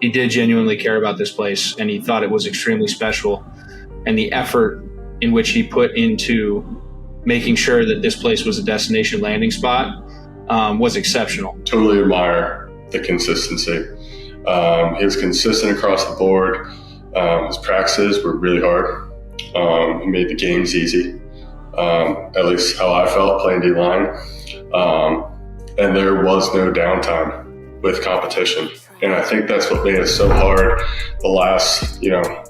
he did genuinely care about this place, and he thought it was extremely special. And the effort in which he put into making sure that this place was a destination landing spot was exceptional. Totally admire the consistency. He was consistent across the board. His practices were really hard. He made the games easy, at least how I felt playing D-line. And there was no downtime with competition. And I think that's what made it so hard the last,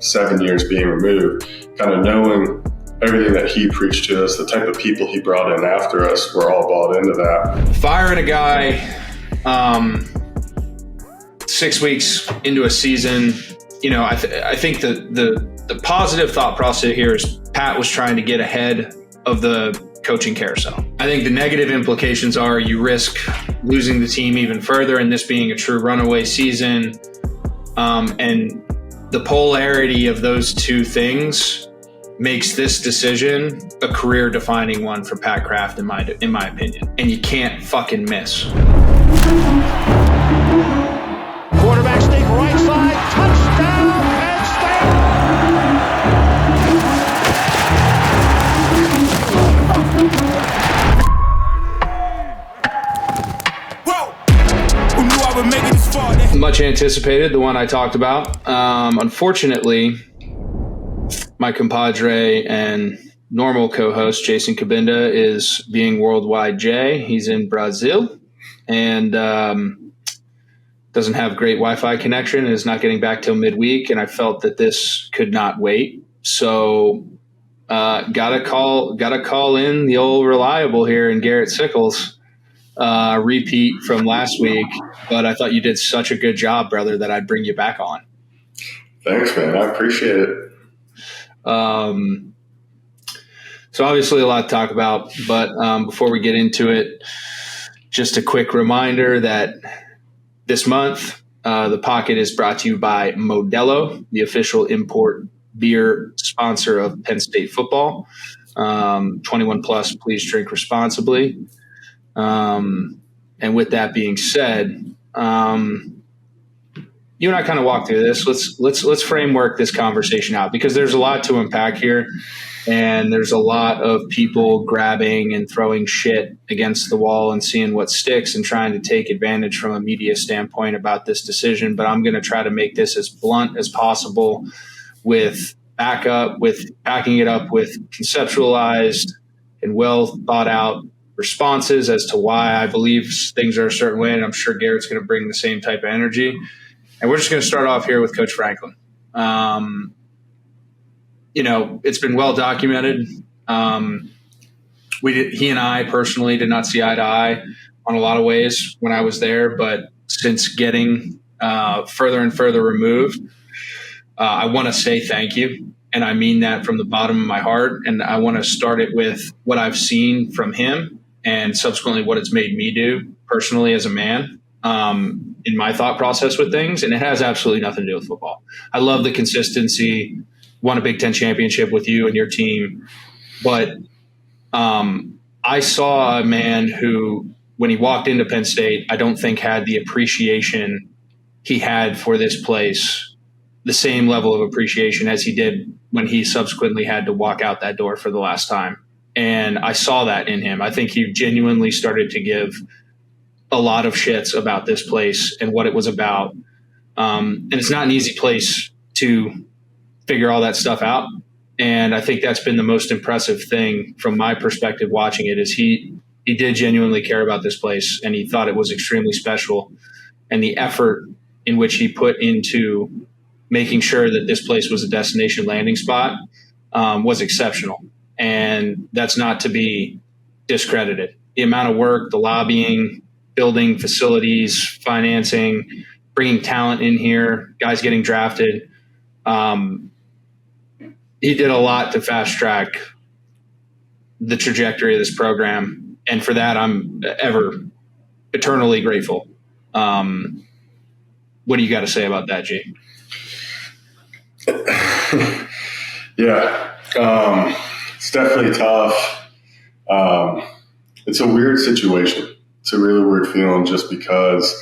7 years being removed, kind of knowing everything that he preached to us, the type of people he brought in after us, we're all bought into that. Firing a guy 6 weeks into a season, I think the positive thought process here is Pat was trying to get ahead of the coaching carousel. I think the negative implications are you risk losing the team even further and this being a true runaway season. And the polarity of those two things makes this decision a career-defining one for Pat Kraft, in my opinion. And you can't fucking miss. Quarterback sneak right side, touchdown, Penn State! Who knew I would make it this far? Much anticipated, the one I talked about. Unfortunately, my compadre and normal co-host Jason Cabinda is being worldwide Jay. He's in Brazil and doesn't have great Wi-Fi connection and is not getting back till midweek. And I felt that this could not wait. So gotta call in the old reliable here in Garrett Sickels. Repeat from last week, but I thought you did such a good job, brother, that I'd bring you back on. Thanks, man. I appreciate it. So obviously a lot to talk about, but before we get into it, just a quick reminder that this month, The Pocket is brought to you by Modelo, the official import beer sponsor of Penn State football. 21 plus, please drink responsibly. And with that being said, you and I kind of walked through this. Let's framework this conversation out because there's a lot to unpack here, and there's a lot of people grabbing and throwing shit against the wall and seeing what sticks and trying to take advantage from a media standpoint about this decision. But I'm going to try to make this as blunt as possible with backing it up with conceptualized and well thought out responses as to why I believe things are a certain way. And I'm sure Garrett's going to bring the same type of energy. And we're just going to start off here with Coach Franklin. It's been well documented. He and I personally did not see eye to eye on a lot of ways when I was there, but since getting further and further removed, I want to say thank you. And I mean that from the bottom of my heart. And I want to start it with what I've seen from him and subsequently what it's made me do personally as a man. In my thought process with things, and it has absolutely nothing to do with football. I love the consistency, won a Big Ten championship with you and your team, but I saw a man who, when he walked into Penn State, I don't think had the appreciation he had for this place, the same level of appreciation as he did when he subsequently had to walk out that door for the last time. And I saw that in him. I think he genuinely started to give a lot of shits about this place and what it was about. And it's not an easy place to figure all that stuff out. And I think that's been the most impressive thing from my perspective watching it is he did genuinely care about this place and he thought it was extremely special. And the effort in which he put into making sure that this place was a destination landing spot was exceptional. And that's not to be discredited. The amount of work, the lobbying, building facilities, financing, bringing talent in here, guys getting drafted. He did a lot to fast track the trajectory of this program. And for that, I'm ever eternally grateful. What do you got to say about that, G? Yeah, it's definitely tough. It's a weird situation. It's a really weird feeling just because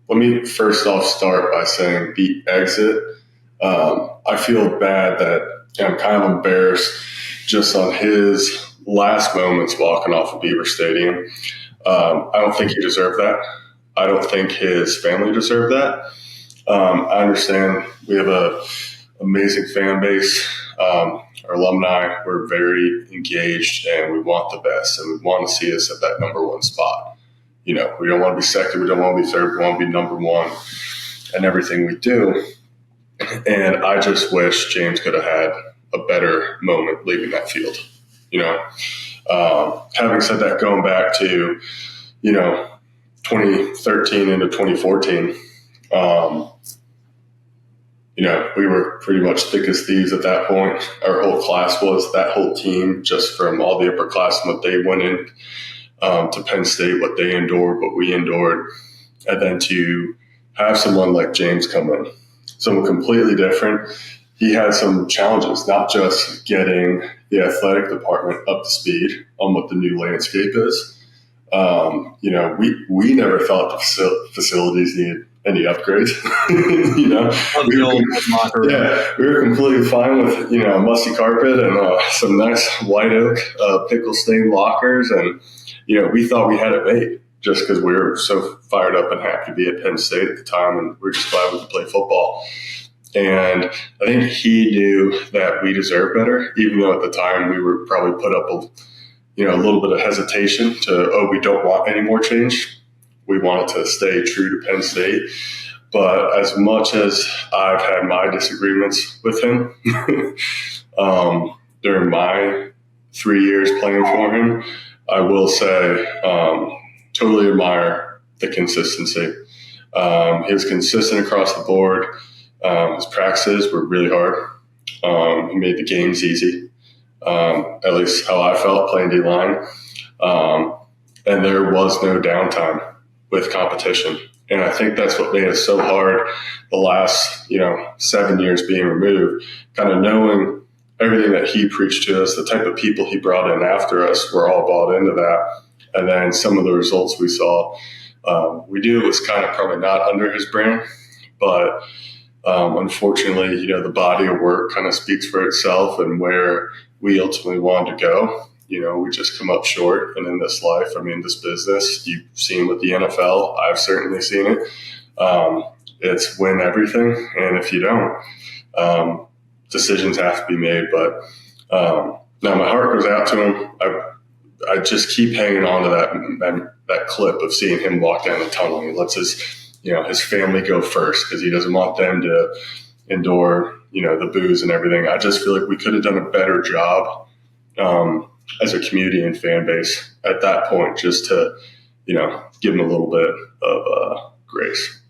let me first off start by saying the exit. I feel bad that I'm kind of embarrassed just on his last moments walking off of Beaver Stadium. I don't think he deserved that. I don't think his family deserved that. I understand we have an amazing fan base. Our alumni, we're very engaged, and we want the best, and we want to see us at that number one spot. We don't want to be second, we don't want to be third, we want to be number one in everything we do. And I just wish James could have had a better moment leaving that field. Having said that, going back to 2013 into 2014, we were pretty much thick as thieves at that point. Our whole class was, that whole team, just from all the upperclassmen, what they went in to Penn State, what they endured, what we endured, and then to have someone like James come in, someone completely different. He had some challenges, not just getting the athletic department up to speed on what the new landscape is. We never thought the facilities needed any upgrades. We were completely fine with musty carpet and some nice white oak pickle stained lockers, and we thought we had it made just because we were so fired up and happy to be at Penn State at the time, and we were just glad we could play football. And I think he knew that we deserved better, even though at the time we were probably put up a little bit of hesitation to, we don't want any more change. We wanted to stay true to Penn State. But as much as I've had my disagreements with him during my 3 years playing for him, I will say totally admire the consistency. He was consistent across the board. His practices were really hard. He made the games easy, at least how I felt playing D-line. And there was no downtime with competition. And I think that's what made it so hard the last, 7 years being removed, kind of knowing everything that he preached to us, the type of people he brought in after us, were all bought into that. And then some of the results we saw, we knew it was kind of probably not under his brand, but unfortunately, the body of work kind of speaks for itself, and where we ultimately wanted to go, we just come up short. And in this life, this business, you've seen with the NFL, I've certainly seen it. It's win everything. And if you don't, decisions have to be made. But now my heart goes out to him. I just keep hanging on to that clip of seeing him walk down the tunnel. He lets his family go first because he doesn't want them to endure, the booze and everything. I just feel like we could have done a better job as a community and fan base at that point, just to, give him a little bit of grace.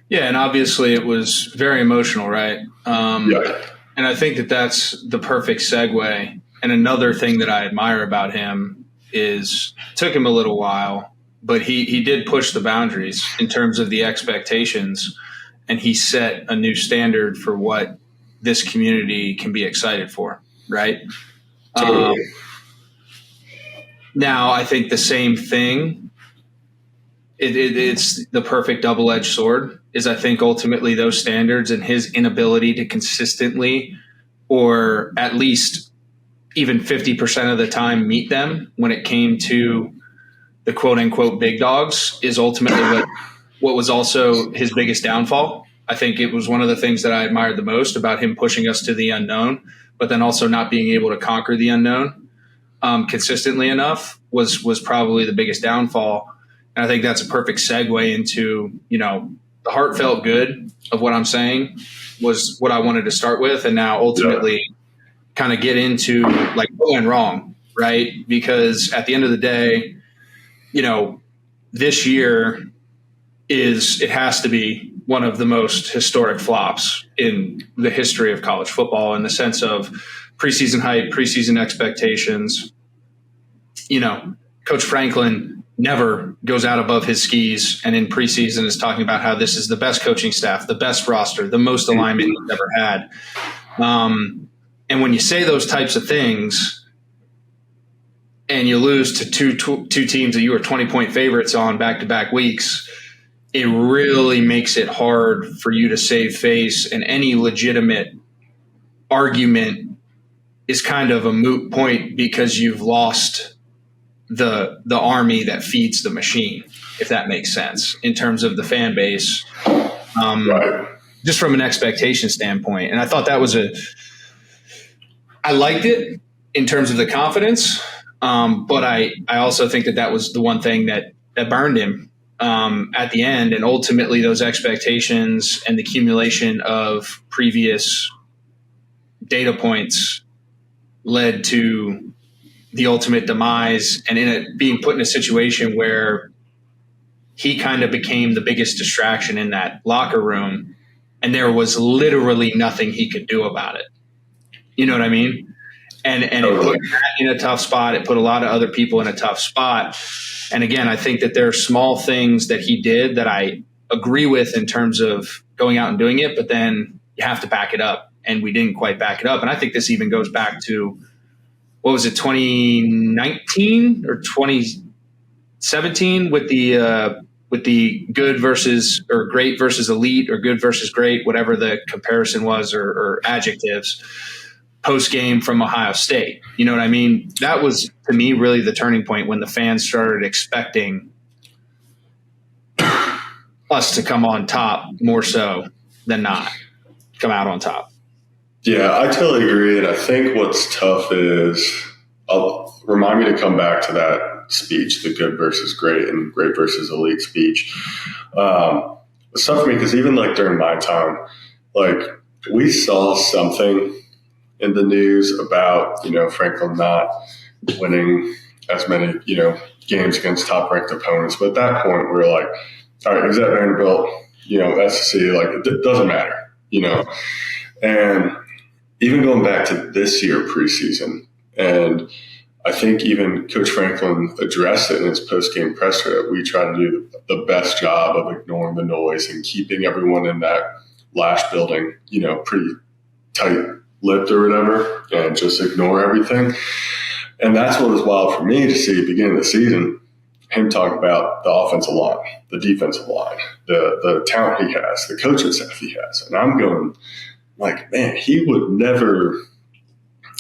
Yeah, and obviously it was very emotional, right? Yeah. And I think that that's the perfect segue. And another thing that I admire about him is it took him a little while, but he did push the boundaries in terms of the expectations, and he set a new standard for what this community can be excited for, right? Totally. Now, I think the same thing, it's the perfect double-edged sword, is I think ultimately those standards and his inability to consistently, or at least even 50% of the time, meet them when it came to the quote-unquote big dogs, is ultimately what was also his biggest downfall. I think it was one of the things that I admired the most about him pushing us to the unknown, but then also not being able to conquer the unknown consistently enough was probably the biggest downfall. And I think that's a perfect segue into, the heartfelt good of what I'm saying was what I wanted to start with. And now ultimately kind of get into like what went wrong, right? Because at the end of the day, this year it has to be one of the most historic flops in the history of college football, in the sense of preseason hype, preseason expectations. Coach Franklin never goes out above his skis, and in preseason is talking about how this is the best coaching staff, the best roster, the most alignment he's ever had. And when you say those types of things and you lose to two teams that you were 20-point favorites on back-to-back weeks, it really makes it hard for you to save face, and any legitimate argument is kind of a moot point because you've lost the army that feeds the machine, if that makes sense, in terms of the fan base, Right. just from an expectation standpoint. And I thought that was I liked it in terms of the confidence, but I also think that was the one thing that burned him at the end. And ultimately those expectations and the accumulation of previous data points led to the ultimate demise, and in it being put in a situation where he kind of became the biggest distraction in that locker room, and there was literally nothing he could do about it. You know what I mean? And it put Matt in a tough spot. It put a lot of other people in a tough spot. And again, I think that there are small things that he did that I agree with in terms of going out and doing it, but then you have to back it up. And we didn't quite back it up. And I think this even goes back to, what was it, 2019 or 2017 with the good versus, or great versus elite, or good versus great, whatever the comparison was, or adjectives, post game from Ohio State. You know what I mean? That was, to me, really the turning point when the fans started expecting us to come on top more so than not come out on top. Yeah, I totally agree. And I think what's tough is, remind me to come back to that speech, the good versus great and great versus elite speech. It's tough for me because even like during my time, like we saw something in the news about, Franklin not winning as many, games against top ranked opponents. But at that point, we were like, all right, he's at Vanderbilt, SEC, like it doesn't matter, and even going back to this year preseason, and I think even Coach Franklin addressed it in his post-game presser, that we try to do the best job of ignoring the noise and keeping everyone in that Lash building, pretty tight-lipped or whatever, and just ignore everything. And that's what was wild for me to see at the beginning of the season, him talk about the offensive line, the defensive line, the talent he has, the coaching staff he has. And I'm going like, man, he would never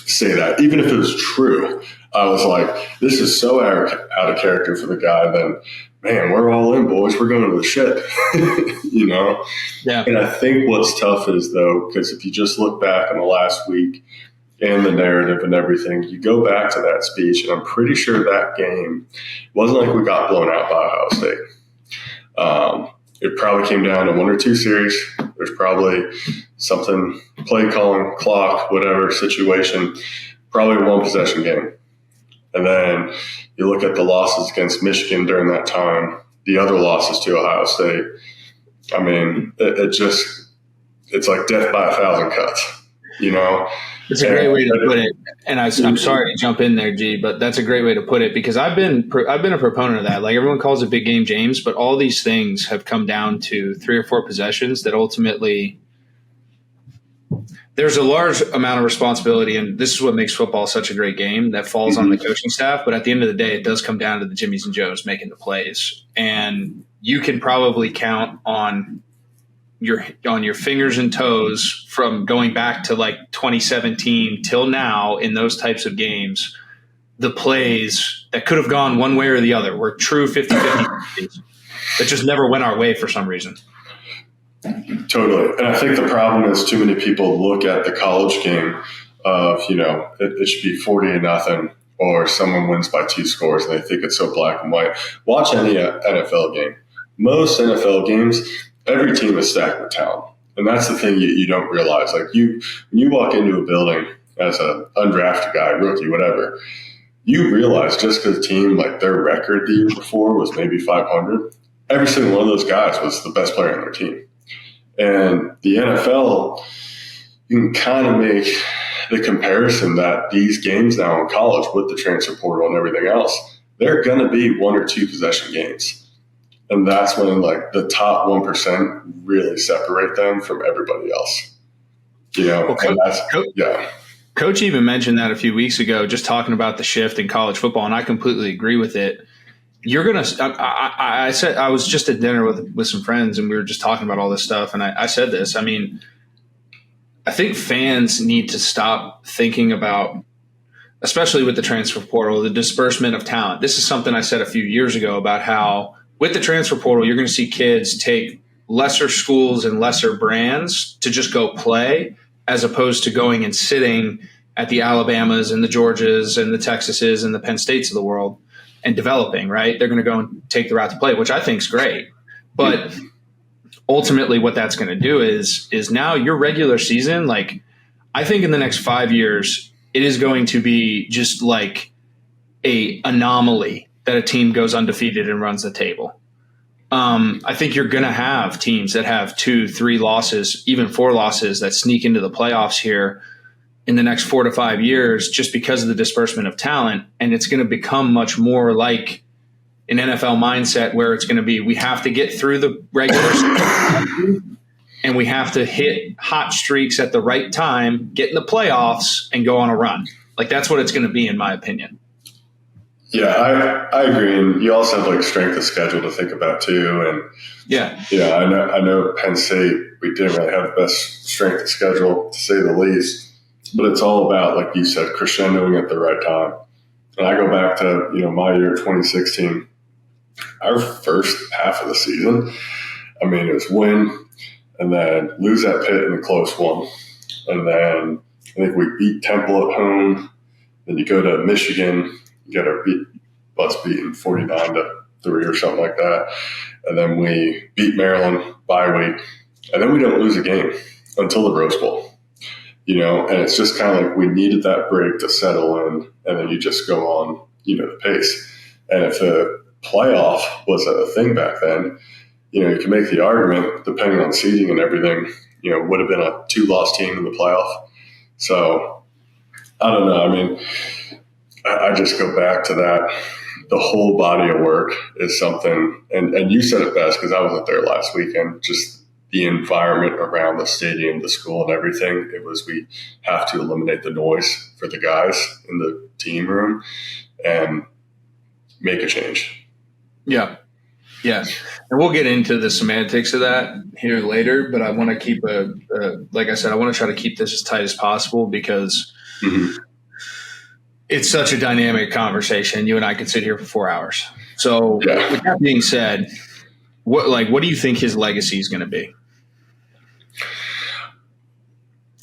say that. Even if it was true, I was like, this is so out of character for the guy. Then, man, we're all in, boys. We're going to the ship, Yeah. And I think what's tough is, though, because if you just look back on the last week and the narrative and everything, you go back to that speech, and I'm pretty sure that game wasn't like we got blown out by Ohio State. It probably came down to one or two series. There's probably something, play calling, clock, whatever situation, probably a one possession game. And then you look at the losses against Michigan during that time, the other losses to Ohio State. I mean, it's like death by 1,000 cuts, It's a great way to put it. And I'm sorry to jump in there, G, but that's a great way to put it, because I've been a proponent of that. Like, everyone calls it big game James, but all these things have come down to 3 or 4 possessions that ultimately there's a large amount of responsibility. And this is what makes football such a great game, that falls on the coaching staff. But at the end of the day, it does come down to the Jimmies and Joes making the plays. And you can probably count on your fingers and toes from going back to like 2017 till now in those types of games, the plays that could have gone one way or the other were true 50-50 that just never went our way for some reason. Totally. And I think the problem is too many people look at the college game of, it should be 40-0 or someone wins by 2 scores, and they think it's so black and white. Watch any NFL game. Most NFL games, every team is stacked with talent. And that's the thing you don't realize. Like when you walk into a building as an undrafted guy, rookie, whatever, you realize just because the team, like their record the year before was maybe 500, every single one of those guys was the best player on their team. And the NFL, you can kind of make the comparison that these games now in college with the transfer portal and everything else, they're going to be 1 or 2 possession games. And that's when like the top 1% really separate them from everybody else. Well, Coach even mentioned that a few weeks ago, just talking about the shift in college football, and I completely agree with it. you're going to – I said I was just at dinner with some friends, and we were just talking about all this stuff, and I said this. I mean, I think fans need to stop thinking about, especially with the transfer portal, the disbursement of talent. This is something I said a few years ago about how with the transfer portal, you're going to see kids take lesser schools and lesser brands to just go play, as opposed to going and sitting at the Alabamas and the Georgias and the Texases and the Penn States of the world and developing, right? They're going to go and take the route to play, which I think is great. But ultimately what that's going to do is now your regular season, like I think in the next 5 years, it is going to be just like a anomaly that a team goes undefeated and runs the table. I think you're going to have teams that have 2, 3 losses, even 4 losses that sneak into the playoffs here in the next 4 to 5 years just because of the disbursement of talent. And it's going to become much more like an NFL mindset where it's going to be, we have to get through the regular season and we have to hit hot streaks at the right time, get in the playoffs and go on a run. Like that's what it's going to be, in my opinion. Yeah, I agree. And you also have like strength of schedule to think about too. And yeah, I know Penn State, we didn't really have the best strength of schedule to say the least. But it's all about, like you said, crescendoing at the right time. And I go back to, my year 2016, our first half of the season, I mean, it was win and then lose at Pitt in a close one. And then I think we beat Temple at home. Then you go to Michigan, you get our butts beaten 49-3 or something like that. And then we beat Maryland bye week. And then we don't lose a game until the Rose Bowl. And it's just kind of like we needed that break to settle in, and then you just go on, the pace. And if the playoff was a thing back then, you can make the argument, depending on seeding and everything, would have been a 2-loss team in the playoff. So I don't know. I mean, I just go back to that. The whole body of work is something, and you said it best because I wasn't there last weekend, just the environment around the stadium, the school, and everything. It was, we have to eliminate the noise for the guys in the team room and make a change. Yeah. And we'll get into the semantics of that here later, but I want to keep like I said, I want to try to keep this as tight as possible because it's such a dynamic conversation. You and I could sit here for 4 hours. So with that being said, what do you think his legacy is going to be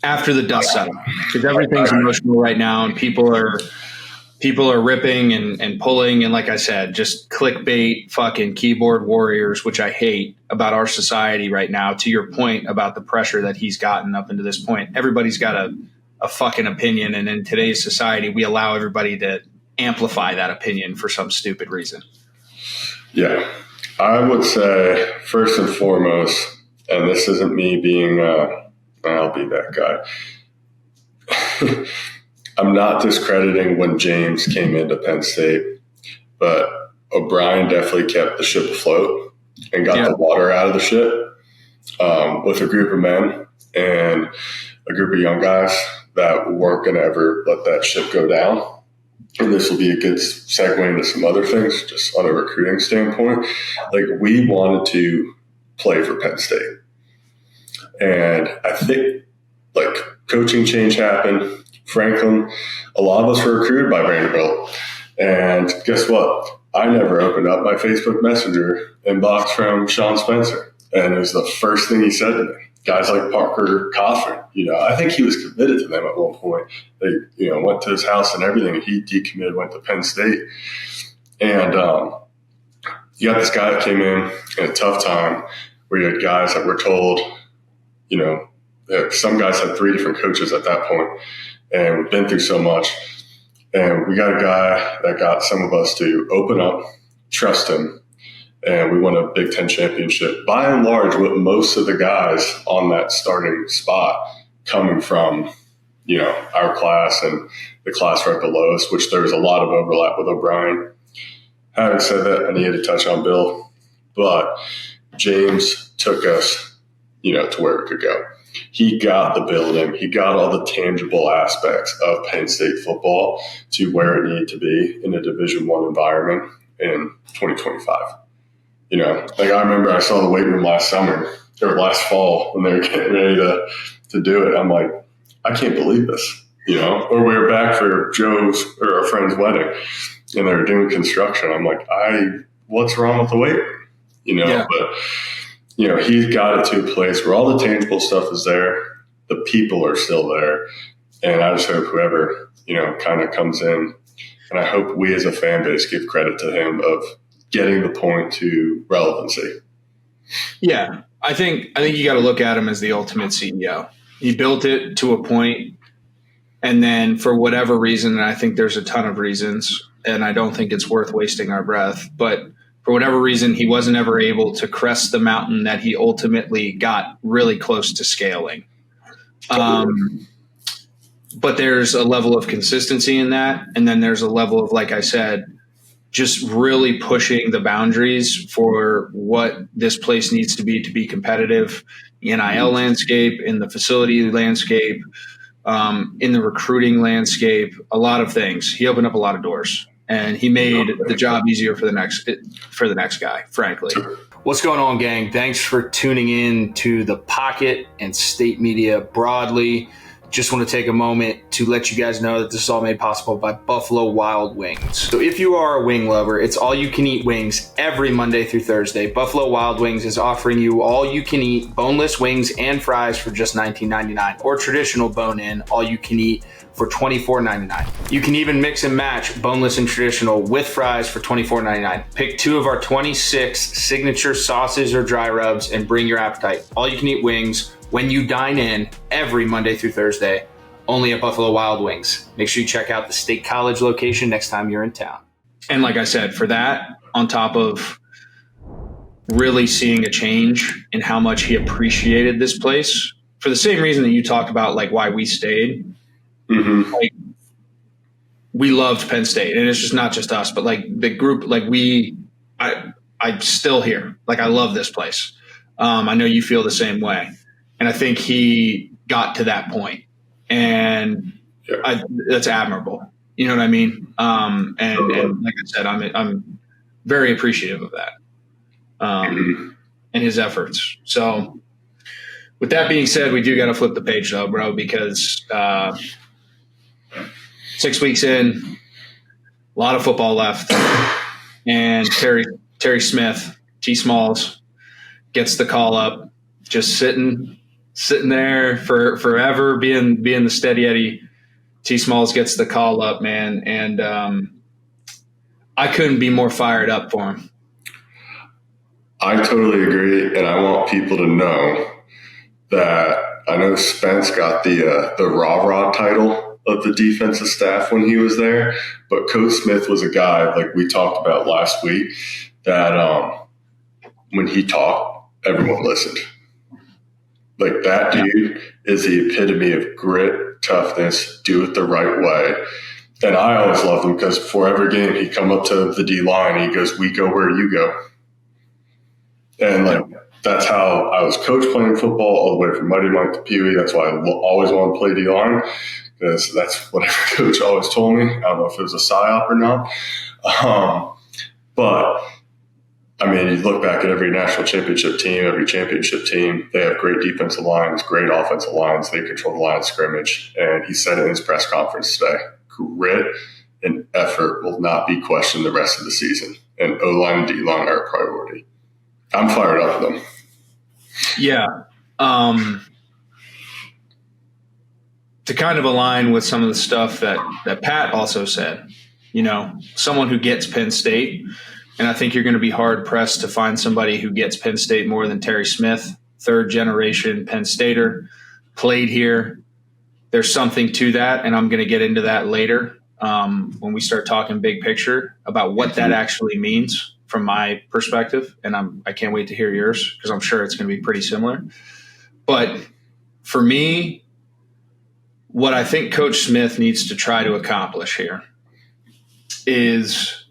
after the dust settles? Because everything's emotional right now, and people are ripping and pulling, and like I said, just clickbait, fucking keyboard warriors, which I hate about our society right now. To your point about the pressure that he's gotten up into this point, everybody's got a fucking opinion, and in today's society, we allow everybody to amplify that opinion for some stupid reason. Yeah. I would say, first and foremost, and this isn't me being, I'll be that guy. I'm not discrediting when James came into Penn State, but O'Brien definitely kept the ship afloat and got the water out of the ship with a group of men and a group of young guys that weren't going to ever let that ship go down. And this will be a good segue into some other things, just on a recruiting standpoint. Like, we wanted to play for Penn State. And I think, like, coaching change happened. Franklin, a lot of us were recruited by Vanderbilt. And guess what? I never opened up my Facebook Messenger inbox from Sean Spencer. And it was the first thing he said to me. Guys like Parker Coffin, I think he was committed to them at one point. They, went to his house and everything. He decommitted, went to Penn State. And you got this guy that came in a tough time where you had guys that were told, that some guys had 3 different coaches at that point, and we've been through so much. And we got a guy that got some of us to open up, trust him, and we won a Big Ten championship. By and large, with most of the guys on that starting spot coming from, our class and the class right below us, which there was a lot of overlap with O'Brien. Having said that, I needed to touch on Bill, but James took us, to where it could go. He got the building. He got all the tangible aspects of Penn State football to where it needed to be in a Division I environment. in 2025. Like I remember I saw the weight room last summer or last fall when they were getting ready to do it. I'm like, I can't believe this, or we were back for Joe's or our friend's wedding and they were doing construction. I'm like, what's wrong with the weight room? But he's got it to a place where all the tangible stuff is there. The people are still there. And I just hope whoever, kind of comes in, and I hope we as a fan base give credit to him of getting the point to relevancy. Yeah. I think you got to look at him as the ultimate CEO. He built it to a point, and then for whatever reason, and I think there's a ton of reasons, and I don't think it's worth wasting our breath, but for whatever reason, he wasn't ever able to crest the mountain that he ultimately got really close to scaling. But there's a level of consistency in that, and then there's a level of, like I said, just really pushing the boundaries for what this place needs to be competitive, the NIL landscape, in the facility landscape, in the recruiting landscape, a lot of things. He opened up a lot of doors, and he made the job easier for the next guy, frankly. What's going on, gang? Thanks for tuning in to The Pocket and State Media broadly. Just want to take a moment to let you guys know that this is all made possible by Buffalo Wild Wings. So if you are a wing lover, it's all-you-can-eat wings every Monday through Thursday. Buffalo Wild Wings is offering you all-you-can-eat boneless wings and fries for just $19.99, or traditional bone-in all-you-can-eat for $24.99. You can even mix and match boneless and traditional with fries for $24.99. Pick 2 of our 26 signature sauces or dry rubs and bring your appetite. All-you-can-eat wings when you dine in every Monday through Thursday, only at Buffalo Wild Wings. Make sure you check out the State College location next time you're in town. And like I said, for that, on top of really seeing a change in how much he appreciated this place, for the same reason that you talked about, like why we stayed, like we loved Penn State. And it's just not just us, but like the group, like I'm still here. Like I love this place. I know you feel the same way. And I think he got to that point, and that's admirable. You know what I mean? And like I said, I'm very appreciative of that and his efforts. So with that being said, we do got to flip the page though, bro, because 6 weeks in, a lot of football left, and Terry Smith, T Smalls, gets the call up, just sitting there for forever, being the steady Eddie. T Smalls gets the call up, man, and I couldn't be more fired up for him. I totally agree, and I want people to know that I know Spence got the rah-rah title of the defensive staff when he was there, but Coach Smith was a guy, like we talked about last week, that when he talked, everyone listened. Like that dude is the epitome of grit, toughness, do it the right way. And I always loved him because before every game, he'd come up to the D-line and he goes, "We go where you go." And like that's how I was coached playing football all the way from Mighty Mike to Pee Wee. That's why I always wanted to play D-line, because that's what every coach always told me. I don't know if it was a psyop or not. But I mean, you look back at every national championship team, every championship team, they have great defensive lines, great offensive lines. They control the line of scrimmage. And he said it in his press conference today, grit and effort will not be questioned the rest of the season. And O-line and D-line are a priority. I'm fired up with them. Yeah. To kind of align with some of the stuff that Pat also said, someone who gets Penn State, and I think you're going to be hard-pressed to find somebody who gets Penn State more than Terry Smith, third-generation Penn Stater, played here. There's something to that, and I'm going to get into that later when we start talking big picture about what that actually means from my perspective, and I can't wait to hear yours because I'm sure it's going to be pretty similar. But for me, what I think Coach Smith needs to try to accomplish here is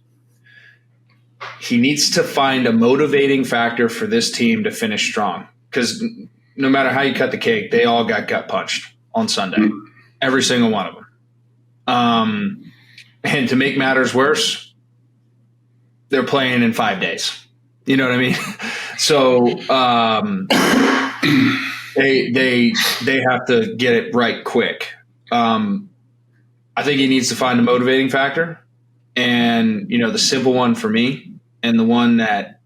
he needs to find a motivating factor for this team to finish strong, because no matter how you cut the cake, they all got gut punched on Sunday, every single one of them. And to make matters worse, they're playing in 5 days. You know what I mean? So they have to get it right quick. I think he needs to find a motivating factor. And, the simple one for me, and the one that,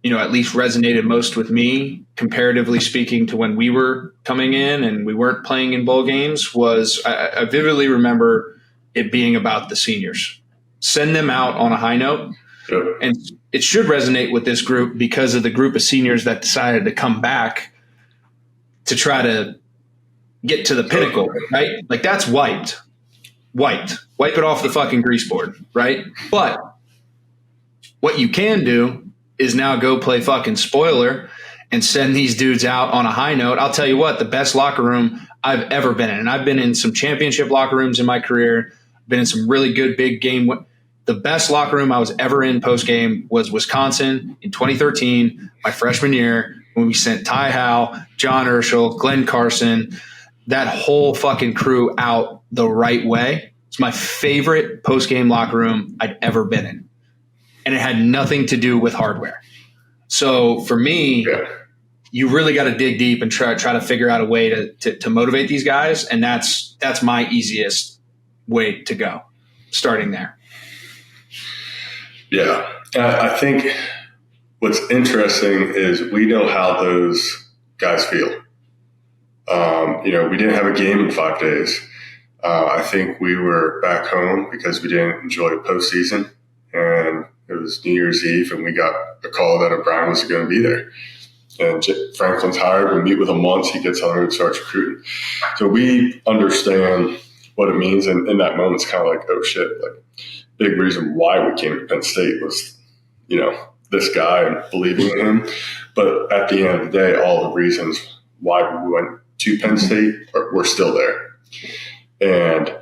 at least resonated most with me, comparatively speaking to when we were coming in and we weren't playing in bowl games, was I vividly remember it being about the seniors. Send them out on a high note. Sure. And it should resonate with this group because of the group of seniors that decided to come back to try to get to the pinnacle, right? Like, that's wiped. Wipe it off the fucking grease board, right? But what you can do is now go play fucking spoiler and send these dudes out on a high note. I'll tell you what, the best locker room I've ever been in, and I've been in some championship locker rooms in my career, been in some really good big game. The best locker room I was ever in post-game was Wisconsin in 2013, my freshman year, when we sent Ty Howe, John Urschel, Glenn Carson, that whole fucking crew out the right way. It's my favorite post-game locker room I'd ever been in. And it had nothing to do with hardware. So for me, you really got to dig deep and try to figure out a way to motivate these guys. And that's my easiest way to go, starting there. Yeah. I think what's interesting is we know how those guys feel. We didn't have a game in 5 days. I think we were back home because we didn't enjoy the postseason, and it was New Year's Eve, and we got a call that O'Brien was going to be there. And Franklin's hired. We meet with him once. He gets on and starts recruiting. So we understand what it means, and in that moment, it's kind of like, oh shit! Like, big reason why we came to Penn State was, this guy and believing in him. But at the end of the day, all the reasons why we went to Penn State we're still there. And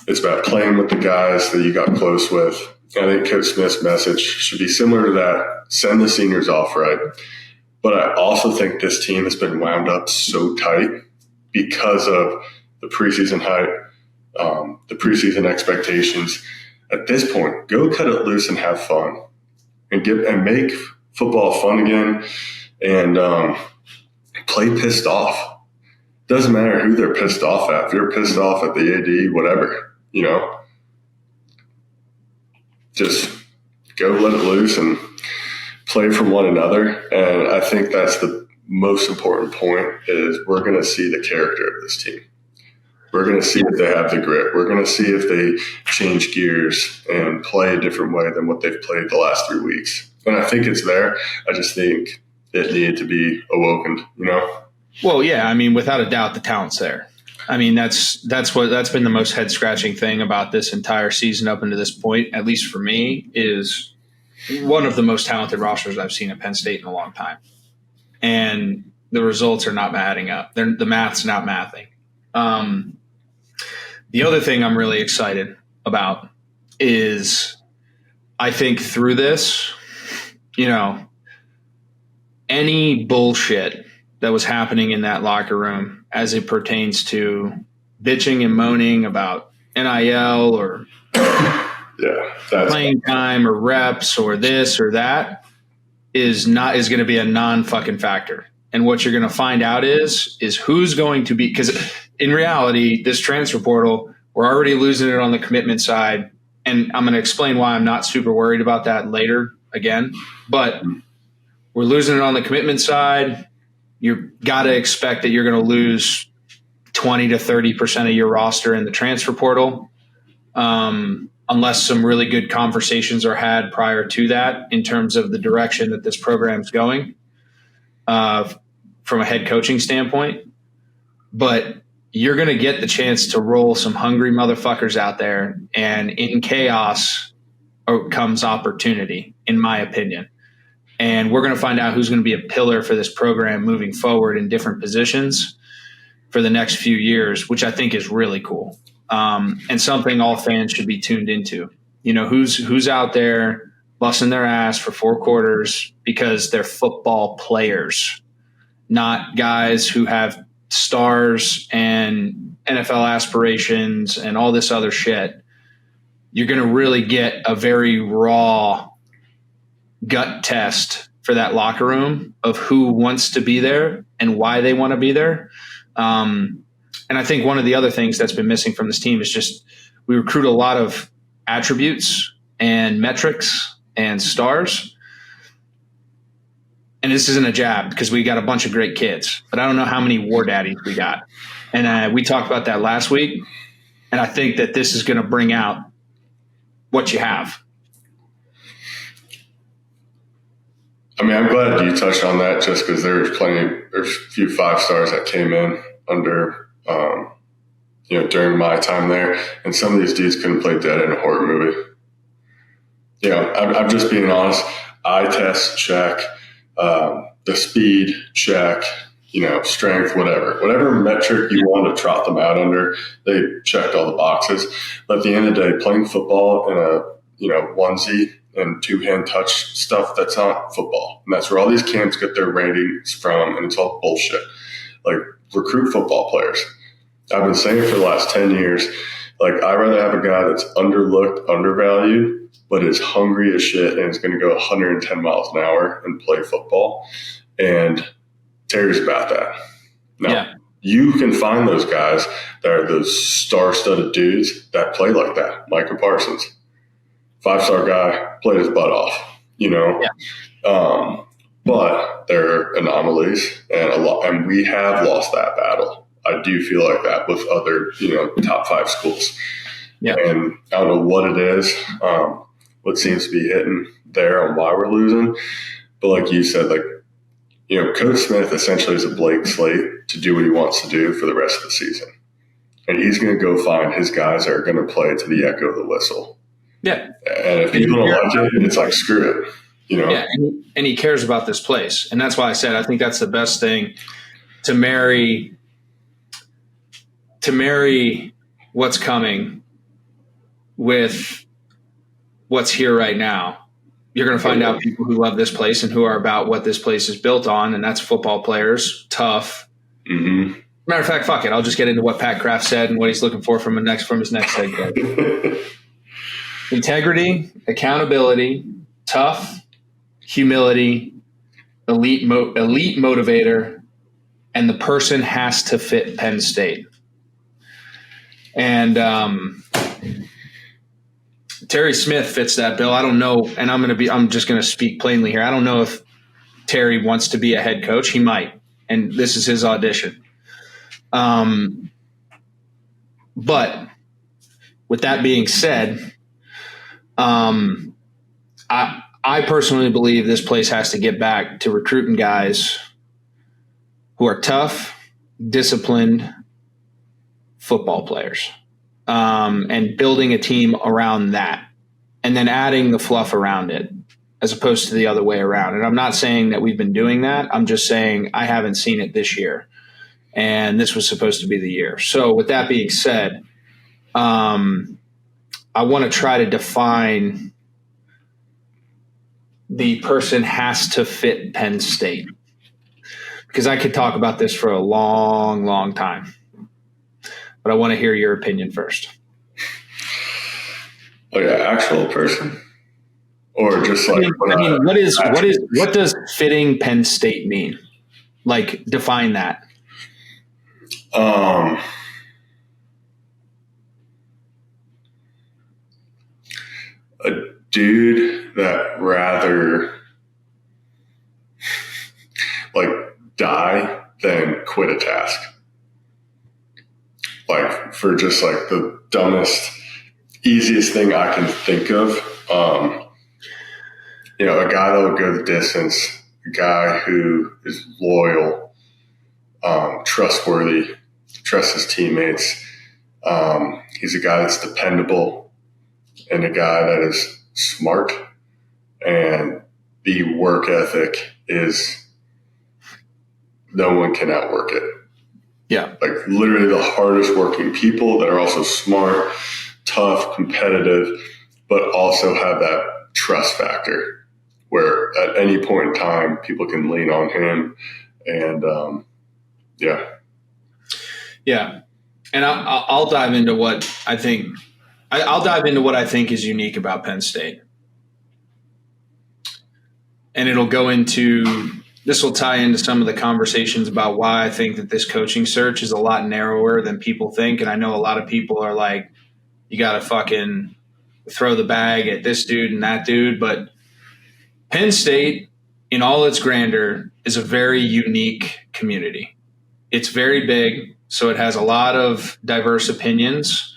it's about playing with the guys that you got close with. I think Coach Smith's message should be similar to that. Send the seniors off right. But I also think this team has been wound up so tight because of the preseason hype, the preseason expectations. At this point, go cut it loose and have fun, and make football fun again, and play pissed off. Doesn't matter who they're pissed off at. If you're pissed off at the AD, whatever, just go let it loose and play for one another. And I think that's the most important point, is we're going to see the character of this team. We're going to see if they have the grit. We're going to see if they change gears and play a different way than what they've played the last 3 weeks. And I think it's there. I just think it needed to be awoken, Well, yeah, I mean, without a doubt, the talent's there. I mean, that's been the most head scratching thing about this entire season up until this point, at least for me, is one of the most talented rosters I've seen at Penn State in a long time. And the results are not adding up. The math's not mathing. The other thing I'm really excited about is, I think through this, any bullshit that was happening in that locker room as it pertains to bitching and moaning about NIL or playing time or reps or this or that is going to be a non-fucking factor. And what you're going to find out is who's going to be, because in reality, this transfer portal, we're already losing it on the commitment side. And I'm going to explain why I'm not super worried about that later again. But we're losing it on the commitment side. You've got to expect that you're going to lose 20 to 30% of your roster in the transfer portal, unless some really good conversations are had prior to that in terms of the direction that this program's going from a head coaching standpoint. But you're going to get the chance to roll some hungry motherfuckers out there, and in chaos comes opportunity, in my opinion. And we're going to find out who's going to be a pillar for this program moving forward in different positions for the next few years, which I think is really cool. And something all fans should be tuned into. Who's out there busting their ass for 4 quarters because they're football players, not guys who have stars and NFL aspirations and all this other shit. You're going to really get a very raw gut test for that locker room of who wants to be there and why they want to be there. And I think one of the other things that's been missing from this team is just we recruit a lot of attributes and metrics and stars. And this isn't a jab because we got a bunch of great kids, but I don't know how many war daddies we got. And we talked about that last week. And I think that this is going to bring out what you have. I mean, I'm glad you touched on that just because there's a few 5 stars that came in under, during my time there. And some of these dudes couldn't play dead in a horror movie. I'm just being honest. Eye test, check. The speed, check. Strength, whatever metric you want to trot them out under, they checked all the boxes. But at the end of the day, playing football in a, onesie and 2-hand touch stuff, that's not football. And that's where all these camps get their ratings from, and it's all bullshit. Like, recruit football players. I've been saying for the last 10 years, like, I'd rather have a guy that's underlooked, undervalued, but is hungry as shit and is going to go 110 miles an hour and play football. And Terry's about that. Now, you can find those guys that are those star-studded dudes that play like that. Micah Parsons, 5-star guy, played his butt off, but they're anomalies, and we have lost that battle. I do feel like that with other, top 5 schools. Yeah. And I don't know what it is, what seems to be hitting there and why we're losing. But like you said, Coach Smith essentially is a blank slate to do what he wants to do for the rest of the season. And he's going to go find his guys that are going to play to the echo of the whistle. Yeah. And if people don't like it, it's like, screw it. Yeah, and he cares about this place. And that's why I said I think that's the best thing to marry what's coming with what's here right now. You're going to find out people who love this place and who are about what this place is built on, and that's football players, tough. Mm-hmm. Matter of fact, fuck it. I'll just get into what Pat Kraft said and what he's looking for from his next head coach. Integrity, accountability, tough, humility, elite motivator, and the person has to fit Penn State. And Terry Smith fits that bill. I don't know, and I'm just going to speak plainly here. I don't know if Terry wants to be a head coach. He might, and this is his audition. But with that being said, I personally believe this place has to get back to recruiting guys who are tough, disciplined football players. And building a team around that and then adding the fluff around it as opposed to the other way around. And I'm not saying that we've been doing that. I'm just saying I haven't seen it this year. And this was supposed to be the year. So with that being said, I want to try to define the person has to fit Penn State, because I could talk about this for a long, long time. But I want to hear your opinion first. Like an actual person, or just like what does fitting Penn State mean? Like, define that. A dude that rather like die than quit a task. Like, for just like the dumbest, easiest thing I can think of, a guy that will go the distance, a guy who is loyal, trustworthy, trusts his teammates. He's a guy that's dependable and a guy that is smart, and the work ethic is no one can outwork it. Yeah. Like, literally the hardest working people that are also smart, tough, competitive, but also have that trust factor where at any point in time people can lean on him. And yeah. And I'll dive into what I think. I'll dive into what I think is unique about Penn State. and this will tie into some of the conversations about why I think that this coaching search is a lot narrower than people think. And I know a lot of people are like, you got to fucking throw the bag at this dude and that dude. But Penn State, in all its grandeur, is a very unique community. It's very big, so it has a lot of diverse opinions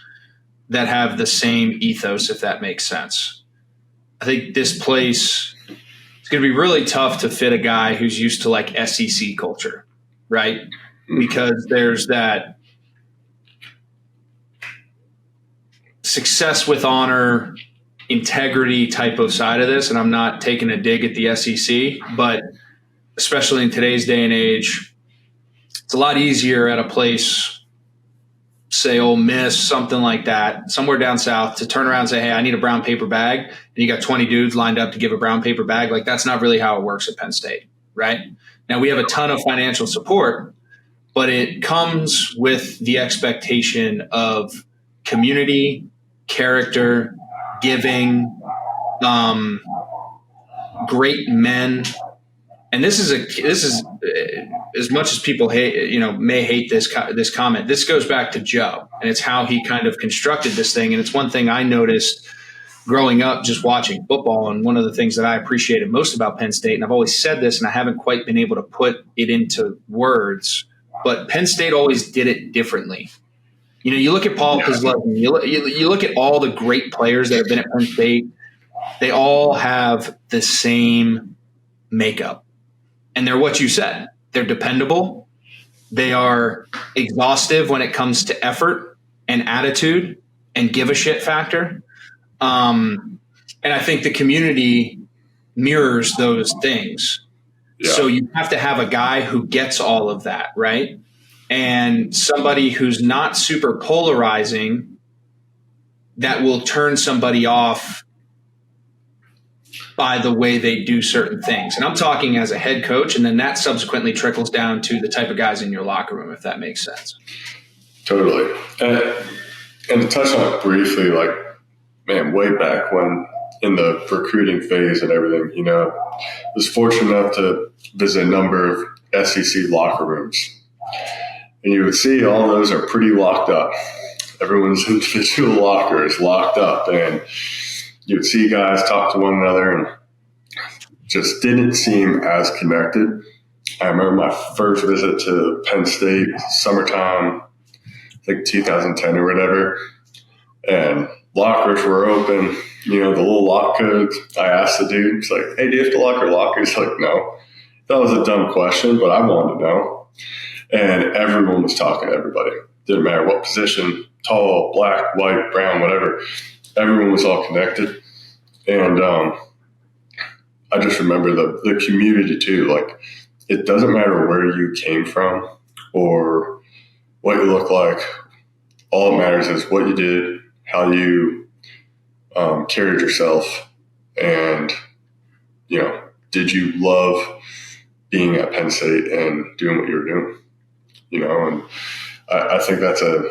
that have the same ethos, if that makes sense. I think this place, it's going to be really tough to fit a guy who's used to like SEC culture, right? Because there's that success with honor, integrity type of side of this. And I'm not taking a dig at the SEC, but especially in today's day and age, it's a lot easier at a place, say Ole Miss, something like that, somewhere down south, to turn around and say, hey, I need a brown paper bag. And you got 20 dudes lined up to give a brown paper bag. Like, that's not really how it works at Penn State, right? Now, we have a ton of financial support, but it comes with the expectation of community, character, giving, great men. And this is as much as people may hate this comment. This goes back to Joe, and it's how he kind of constructed this thing. And it's one thing I noticed growing up, just watching football. And one of the things that I appreciated most about Penn State, and I've always said this, and I haven't quite been able to put it into words, but Penn State always did it differently. You know, you look at Paul Kozlowski, you look at all the great players that have been at Penn State. They all have the same makeup. And they're what you said. They're dependable. They are exhaustive when it comes to effort and attitude and give a shit factor. And I think the community mirrors those things. Yeah. So you have to have a guy who gets all of that, right? And somebody who's not super polarizing that will turn somebody off by the way they do certain things. And I'm talking as a head coach, and then that subsequently trickles down to the type of guys in your locker room, if that makes sense. Totally. And to touch on it briefly, like, man, way back when in the recruiting phase and everything, you know, I was fortunate enough to visit a number of SEC locker rooms. And you would see all those are pretty locked up. Everyone's individual locker is locked up. And you would see guys talk to one another and just didn't seem as connected. I remember my first visit to Penn State, summertime, I think 2010 or whatever, and lockers were open. You know, the little lock codes. I asked the dude, he's like, hey, do you have to lock your locker? He's like, no. That was a dumb question, but I wanted to know. And everyone was talking to everybody. Didn't matter what position, tall, black, white, brown, whatever. Everyone was all connected. And I just remember the community too. Like, it doesn't matter where you came from or what you look like. All that matters is what you did, how you carried yourself, and, you know, did you love being at Penn State and doing what you were doing? You know, and I think that's I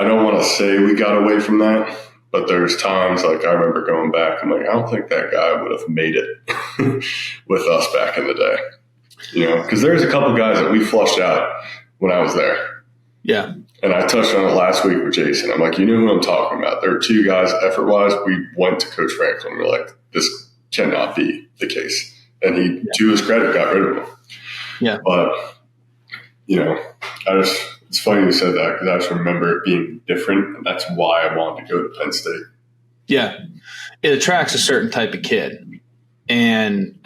don't want to say we got away from that, but there's times, like, I remember going back, I'm like, I don't think that guy would have made it with us back in the day. You know, because there's a couple guys that we flushed out when I was there. Yeah. And I touched on it last week with Jason. I'm like, you know who I'm talking about. There are two guys, effort-wise, we went to Coach Franklin. We're like, this cannot be the case. And he, to his credit, got rid of them. Yeah. But, you know, it's funny you said that, because I just remember it being different, and that's why I wanted to go to Penn State. Yeah. It attracts a certain type of kid. And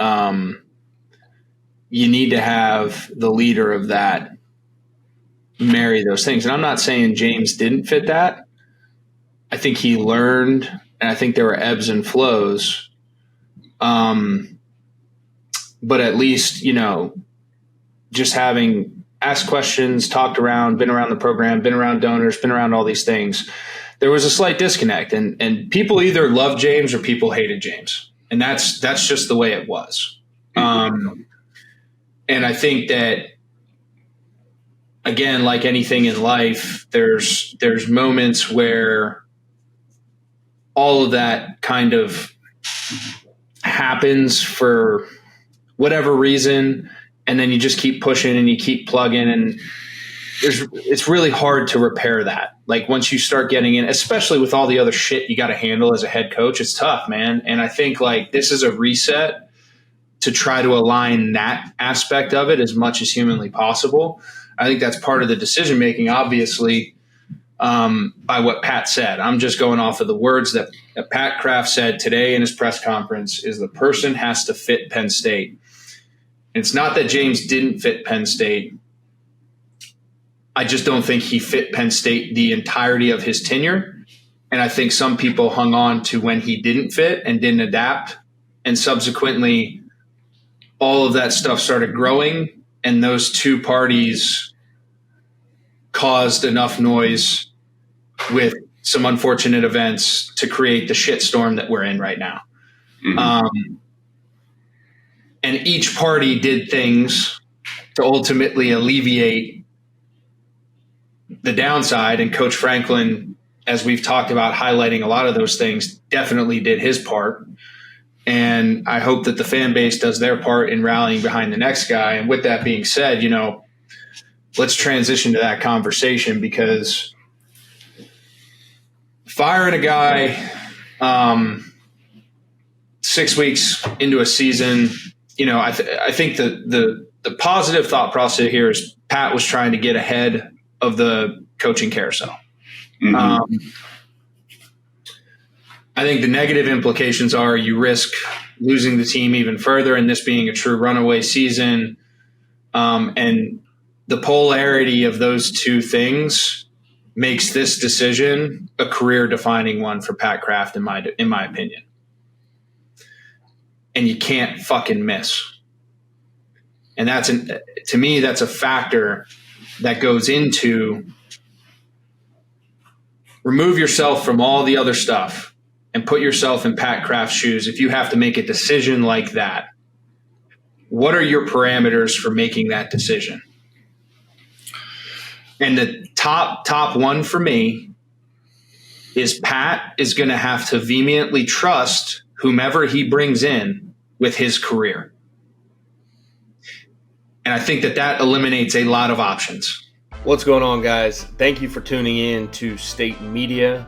you need to have the leader of that marry those things. And I'm not saying James didn't fit that. I think he learned, and I think there were ebbs and flows. But at least, you know, just having asked questions, talked around, been around the program, been around donors, been around all these things, there was a slight disconnect. And people either loved James or people hated James. And that's just the way it was. And I think that, again, like anything in life, there's moments where all of that kind of happens for whatever reason, and then you just keep pushing and you keep plugging, and it's really hard to repair that. Like once you start getting in, especially with all the other shit you got to handle as a head coach, it's tough, man. And I think like this is a reset to try to align that aspect of it as much as humanly possible. I think that's part of the decision making, obviously, by what Pat said. I'm just going off of the words that Pat Kraft said today in his press conference is the person has to fit Penn State. And it's not that James didn't fit Penn State. I just don't think he fit Penn State the entirety of his tenure. And I think some people hung on to when he didn't fit and didn't adapt. And subsequently, all of that stuff started growing. And those two parties caused enough noise with some unfortunate events to create the shitstorm that we're in right now. Mm-hmm. And each party did things to ultimately alleviate the downside. And Coach Franklin, as we've talked about, highlighting a lot of those things, definitely did his part. And I hope that the fan base does their part in rallying behind the next guy. And with that being said, let's transition to that conversation, because firing a guy 6 weeks into a season, I think the positive thought process here is Pat was trying to get ahead of the coaching carousel. Mm-hmm. I think the negative implications are you risk losing the team even further, and this being a true runaway season. And the polarity of those two things makes this decision a career-defining one for Pat Kraft, in my opinion. And you can't fucking miss. And to me, that's a factor that goes into remove yourself from all the other stuff and put yourself in Pat Kraft's shoes. If you have to make a decision like that, what are your parameters for making that decision? And the top one for me is Pat is going to have to vehemently trust whomever he brings in with his career. And I think that eliminates a lot of options. What's going on, guys? Thank you for tuning in to State Media.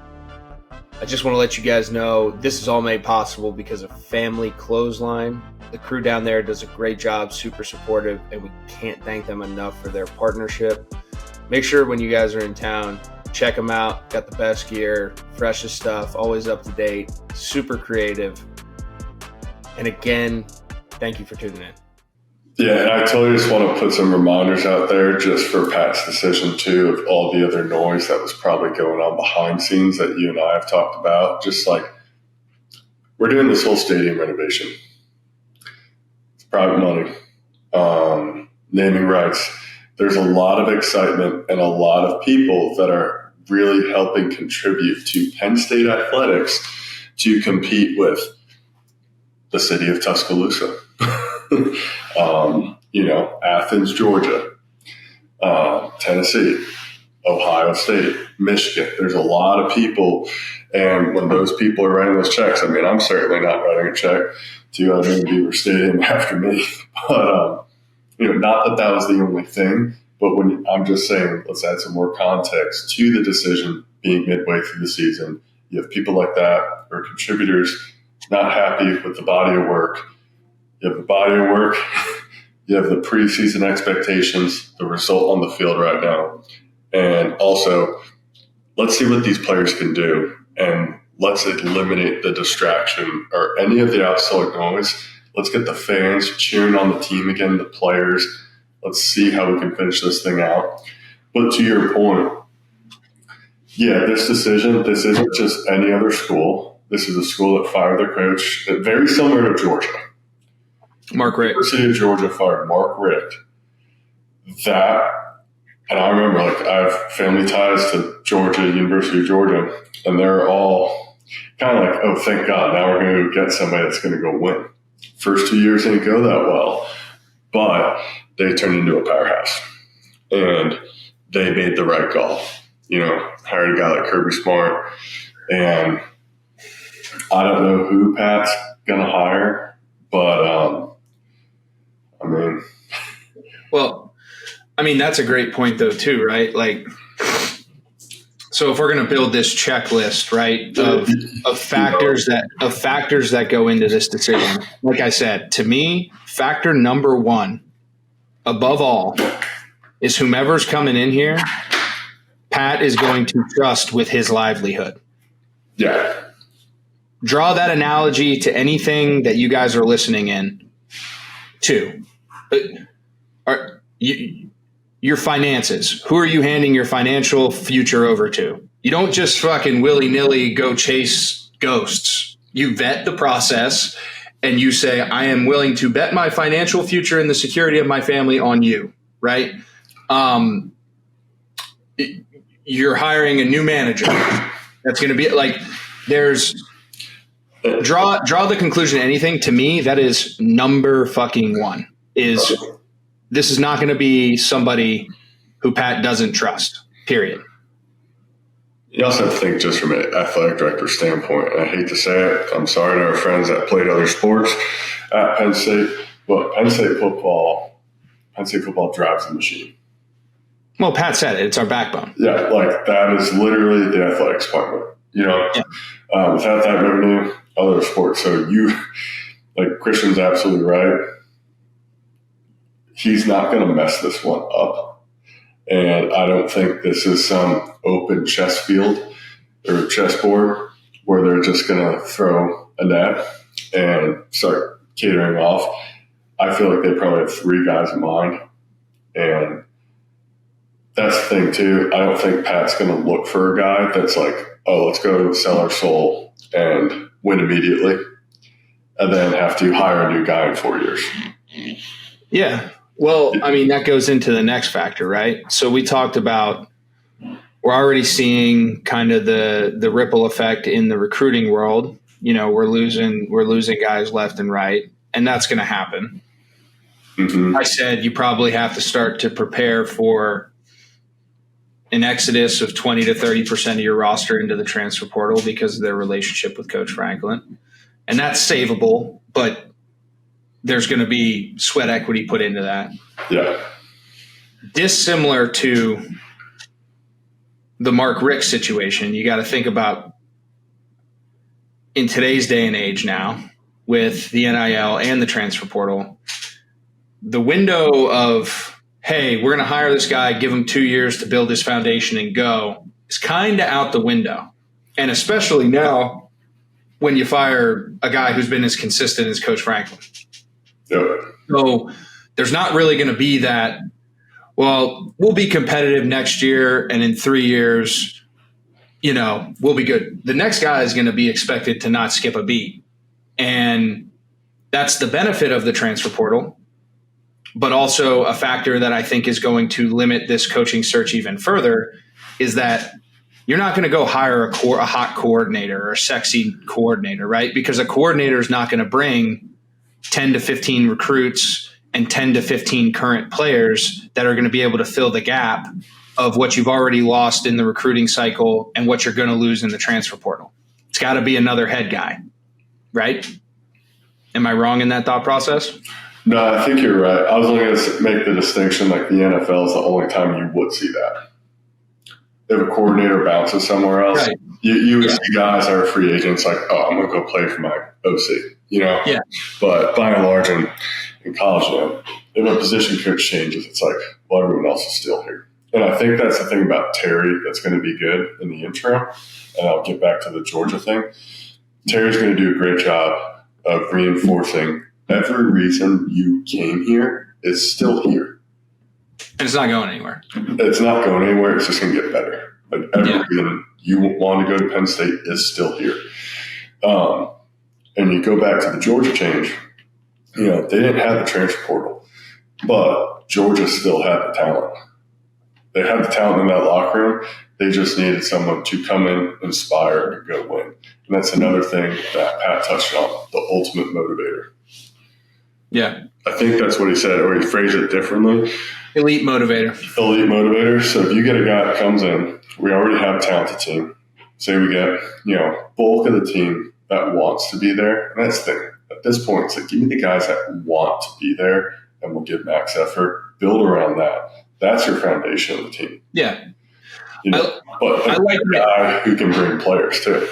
I just want to let you guys know this is all made possible because of Family Clothesline. The crew down there does a great job, super supportive, and we can't thank them enough for their partnership. Make sure when you guys are in town, check them out. Got the best gear, freshest stuff, always up to date, super creative. And again, thank you for tuning in. Yeah, and I totally just want to put some reminders out there just for Pat's decision, too, of all the other noise that was probably going on behind scenes that you and I have talked about. Just like, we're doing this whole stadium renovation. It's private money, naming rights. There's a lot of excitement and a lot of people that are really helping contribute to Penn State athletics to compete with the city of Tuscaloosa. Athens, Georgia, Tennessee, Ohio State, Michigan. There's a lot of people, and when those people are writing those checks, I mean, I'm certainly not writing a check to Beaver Stadium after me, but not that was the only thing. But I'm just saying, let's add some more context to the decision being midway through the season. You have people like that who are contributors, not happy with the body of work. You have the body of work, you have the preseason expectations, the result on the field right now. And also, let's see what these players can do, and let's eliminate the distraction or any of the outside noise. Let's get the fans cheering on the team again, the players. Let's see how we can finish this thing out. But to your point, yeah, this decision, this isn't just any other school. This is a school that fired their coach, very similar to Georgia. Mark Richt. University of Georgia fired Mark Richt. And I remember, I have family ties to Georgia, University of Georgia, and they're all kind of like, oh, thank God, now we're going to get somebody that's going to go win. First 2 years didn't go that well, but they turned into a powerhouse, and they made the right call. Hired a guy like Kirby Smart, and I don't know who Pat's going to hire. But, I mean. Well, I mean, that's a great point, though, too, right? Like, so if we're going to build this checklist, right, of factors that go into this decision, like I said, to me, factor number one, above all, is whomever's coming in here, Pat is going to trust with his livelihood. Yeah. Draw that analogy to anything that you guys are listening in to. Your finances. Who are you handing your financial future over to? You don't just fucking willy-nilly go chase ghosts. You vet the process and you say, I am willing to bet my financial future and the security of my family on you, right? You're hiring a new manager. That's going to be like, there's draw the conclusion to anything. To me, that is number fucking one. Is this is not going to be somebody who Pat doesn't trust, period. You also have to think just from an athletic director standpoint. And I hate to say it. I'm sorry to our friends that played other sports at Penn State, but Penn State football drives the machine. Well, Pat said it. It's our backbone. Yeah, like that is literally the athletics department. You know, without that revenue, other sports. So like Christian's absolutely right. He's not going to mess this one up. And I don't think this is some open chess field or chessboard where they're just going to throw a net and start catering off. I feel like they probably have 3 guys in mind. And that's the thing, too. I don't think Pat's going to look for a guy that's like, oh, let's go sell our soul and win immediately and then have to hire a new guy in 4 years. Yeah. Well, I mean, that goes into the next factor, right? So we talked about we're already seeing kind of the ripple effect in the recruiting world. You know, we're losing guys left and right, and that's going to happen. Mm-hmm. I said you probably have to start to prepare for an exodus of 20 to 30% of your roster into the transfer portal because of their relationship with Coach Franklin. And that's savable, but there's going to be sweat equity put into that. Yeah. Dissimilar to the Mark Richt situation, you got to think about in today's day and age now with the NIL and the transfer portal, the window of, hey, we're going to hire this guy, give him 2 years to build his foundation and go, is kind of out the window. And especially now when you fire a guy who's been as consistent as Coach Franklin. Yep. So there's not really going to be that, well, we'll be competitive next year and in 3 years, you know, we'll be good. The next guy is going to be expected to not skip a beat. And that's the benefit of the transfer portal, but also a factor that I think is going to limit this coaching search even further is that you're not going to go hire a hot coordinator or a sexy coordinator, right? Because a coordinator is not going to bring 10 to 15 recruits and 10 to 15 current players that are going to be able to fill the gap of what you've already lost in the recruiting cycle and what you're going to lose in the transfer portal. It's got to be another head guy, right? Am I wrong in that thought process? No, I think you're right. I was only going to make the distinction like the NFL is the only time you would see that. If a coordinator bounces somewhere else, right. you would see guys that are free agents like, oh, I'm going to go play for my OC, you know? Yeah. But by and large in college, you know, if a position coach changes, it's like, well, everyone else is still here. And I think that's the thing about Terry that's going to be good in the interim. And I'll get back to the Georgia thing. Terry's going to do a great job of reinforcing every reason you came here is still here. And it's not going anywhere. It's not going anywhere. It's just going to get better. Like every reason you want to go to Penn State is still here. And you go back to the Georgia change, you know, they didn't have the transfer portal, but Georgia still had the talent. They had the talent in that locker room. They just needed someone to come in, inspire, and go win. And that's another thing that Pat touched on, the ultimate motivator. Yeah. I think that's what he said, or he phrased it differently. Elite motivator. Elite motivator. So if you get a guy that comes in, we already have a talented team. Say we get, you know, bulk of the team that wants to be there. And that's the thing. At this point, it's like, give me the guys that want to be there and will give max effort. Build around that. That's your foundation of the team. Yeah. But I like a guy who can bring players too.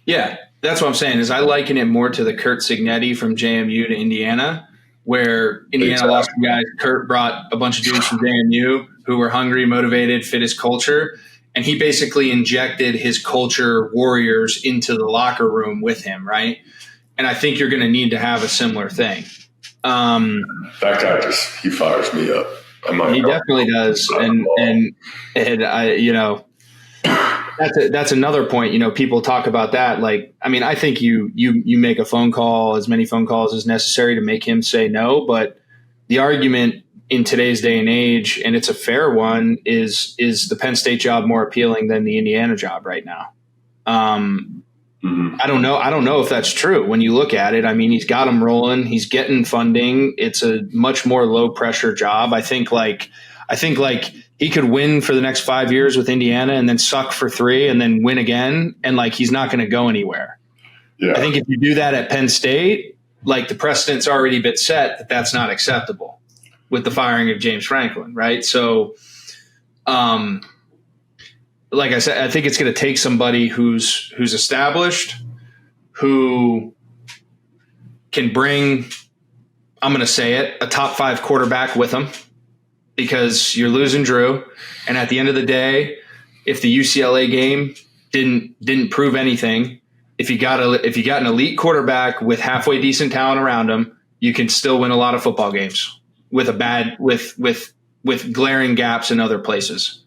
Yeah, that's what I'm saying is I liken it more to the Kurt Cignetti from JMU to Indiana, where Indiana lost some guys. Kurt brought a bunch of dudes from JMU who were hungry, motivated, fit his culture, and he basically injected his culture warriors into the locker room with him, right? And I think you're going to need to have a similar thing. That guy he fires me up. He definitely does, and I that's another point. People talk about that. Like, I mean, I think you make a phone call, as many phone calls as necessary to make him say no. But the argument in today's day and age, and it's a fair one, is the Penn State job more appealing than the Indiana job right now? I don't know. I don't know if that's true. When you look at it, I mean, he's got them rolling. He's getting funding. It's a much more low pressure job. I think he could win for the next 5 years with Indiana and then suck for 3 and then win again. And he's not going to go anywhere. Yeah. I think if you do that at Penn State, the precedent's already been set that that's not acceptable with the firing of James Franklin. Right. So, like I said, I think it's going to take somebody who's established, who can bring, I'm going to say it, a top 5 quarterback with them, because you're losing Drew. And at the end of the day, if the UCLA game didn't prove anything, if you got an elite quarterback with halfway decent talent around him, you can still win a lot of football games with with glaring gaps in other places.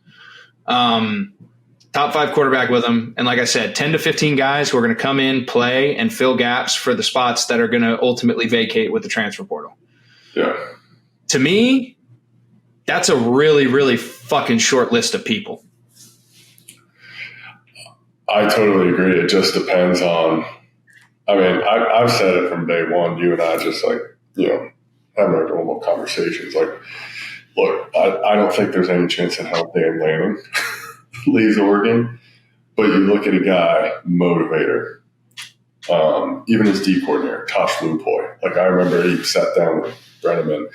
Top 5 quarterback with them. And like I said, 10 to 15 guys who are going to come in, play, and fill gaps for the spots that are going to ultimately vacate with the transfer portal. Yeah. To me, that's a really, really fucking short list of people. I totally agree. It just depends on – I mean, I've said it from day one. You and I just having our normal conversations. Look, I don't think there's any chance in hell Dan Lanning leaves Oregon, but you look at a guy, motivator, even his D coordinator, Tosh Lupoy. I remember he sat down with Brenneman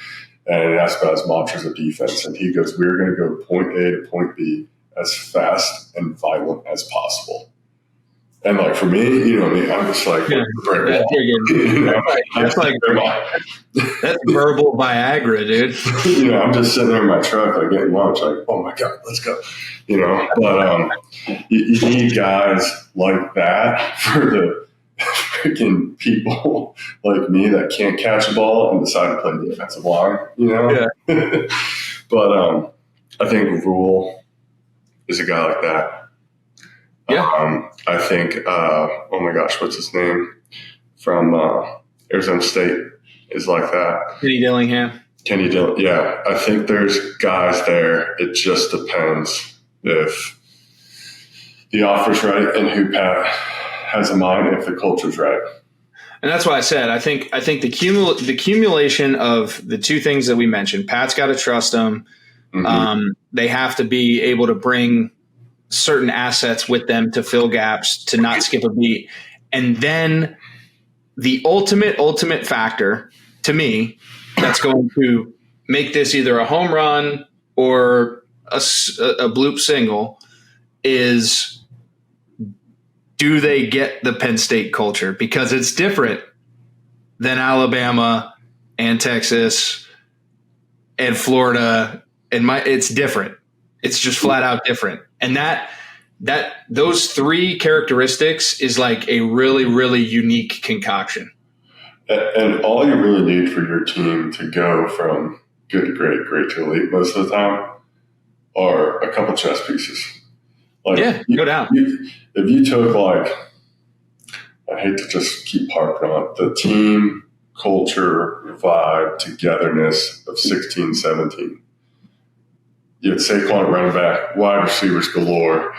and asked about his mantras of defense, and he goes, "We're going to go point A to point B as fast and violent as possible." And for me, I'm just that's verbal Viagra, dude. I'm just sitting there in my truck, getting lunch, oh my God, let's go. But you need guys like that for the freaking people like me that can't catch a ball and decide to play defensive line, Yeah. But I think Rule is a guy like that. Yeah. I think, oh my gosh, what's his name? From Arizona State is like that. Kenny Dillingham. Yeah. I think there's guys there. It just depends if the offer's right and who Pat has in mind, if the culture's right. And that's why I said, I think the accumulation of the two things that we mentioned, Pat's got to trust them. Mm-hmm. They have to be able to bring certain assets with them to fill gaps, to not skip a beat. And then the ultimate factor to me that's going to make this either a home run or a bloop single is, do they get the Penn State culture? Because it's different than Alabama and Texas and Florida. It's different. It's just flat out different. And that those 3 characteristics is a really, really unique concoction. And all you really need for your team to go from good to great, great to elite most of the time are a couple chess pieces. Go down. If you took I hate to just keep harping on it, the team culture, vibe, togetherness of 16, 17. You had Saquon at running back, wide receivers galore.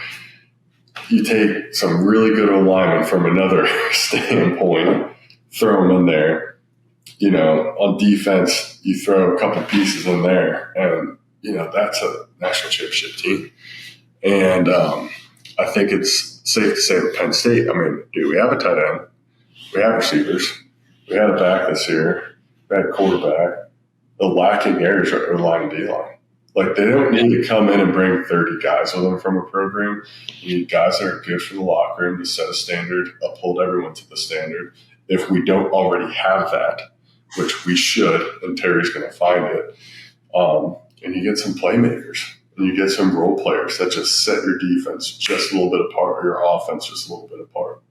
You take some really good alignment from another standpoint, throw them in there. On defense, you throw a couple pieces in there, and, that's a national championship team. And I think it's safe to say with Penn State, I mean, we have a tight end. We have receivers. We had a back this year. We had a quarterback. The lacking areas are O-line and D-line. Like, they don't need to come in and bring 30 guys with them from a program. You need guys that are good for the locker room to set a standard, uphold everyone to the standard. If we don't already have that, which we should, and Terry's going to find it, and you get some playmakers, and you get some role players that just set your defense just a little bit apart, or your offense just a little bit apart.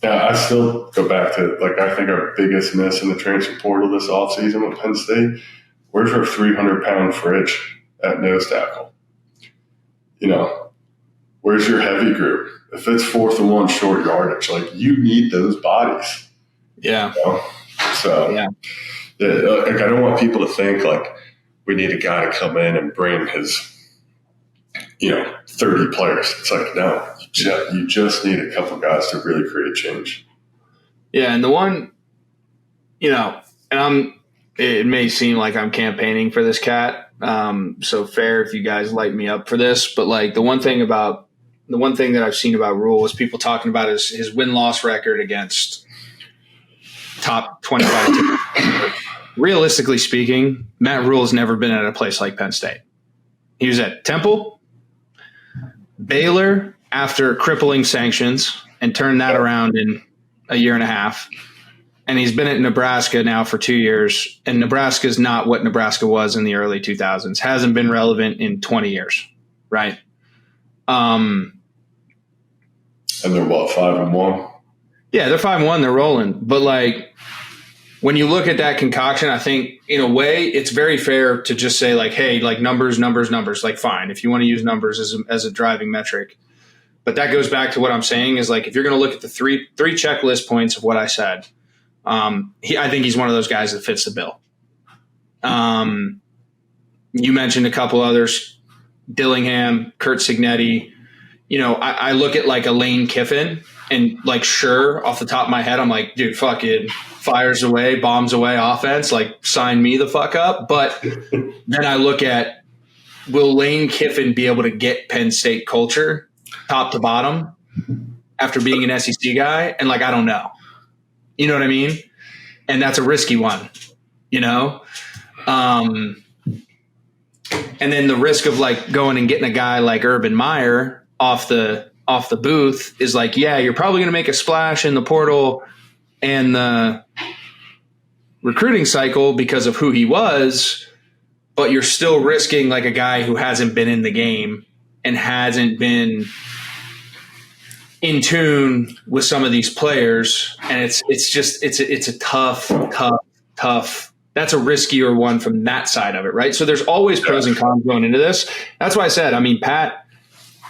Now, I still go back to, like, I think our biggest miss in the transfer portal this offseason with Penn State, where's our 300-pound fridge at nose tackle? You know, where's your heavy group? If it's 4th and 1 short yardage, like, you need those bodies. Yeah. You know? So, yeah. Like, I don't want people to think, like, we need a guy to come in and bring his, 30 players. It's like, no, you just need a couple guys to really create change. Yeah, and the one, and it may seem like I'm campaigning for this cat, so fair if you guys light me up for this, but like the one thing that I've seen about Rule is people talking about his win-loss record against top 25 teams. Realistically speaking, Matt Rule has never been at a place like Penn State. He was at Temple, Baylor after crippling sanctions, and turned that around in a year and a half. And he's been at Nebraska now for 2 years, and Nebraska is not what Nebraska was in the early 2000s. Hasn't been relevant in 20 years, right? And they're what, 5-1? Yeah, they're 5-1. They're rolling, but like when you look at that concoction, I think in a way it's very fair to just say like, hey, like numbers. Like, fine, if you want to use numbers as a driving metric. But that goes back to what I'm saying is like if you're going to look at the three checklist points of what I said, I think he's one of those guys that fits the bill. You mentioned a couple others, Dillingham, Kurt Signetti. I look at like a Lane Kiffin and like, sure, off the top of my head, I'm like, dude, fucking fires away, bombs away offense, like sign me the fuck up. But then I look at, will Lane Kiffin be able to get Penn State culture top to bottom after being an SEC guy? And like, I don't know. You know what I mean? And that's a risky one, And then the risk of like going and getting a guy like Urban Meyer off the booth is like, yeah, you're probably going to make a splash in the portal and the recruiting cycle because of who he was, but you're still risking like a guy who hasn't been in the game and hasn't been in tune with some of these players. And it's a tough. That's a riskier one from that side of it, right? So there's always pros and cons going into this. That's why I said, I mean, Pat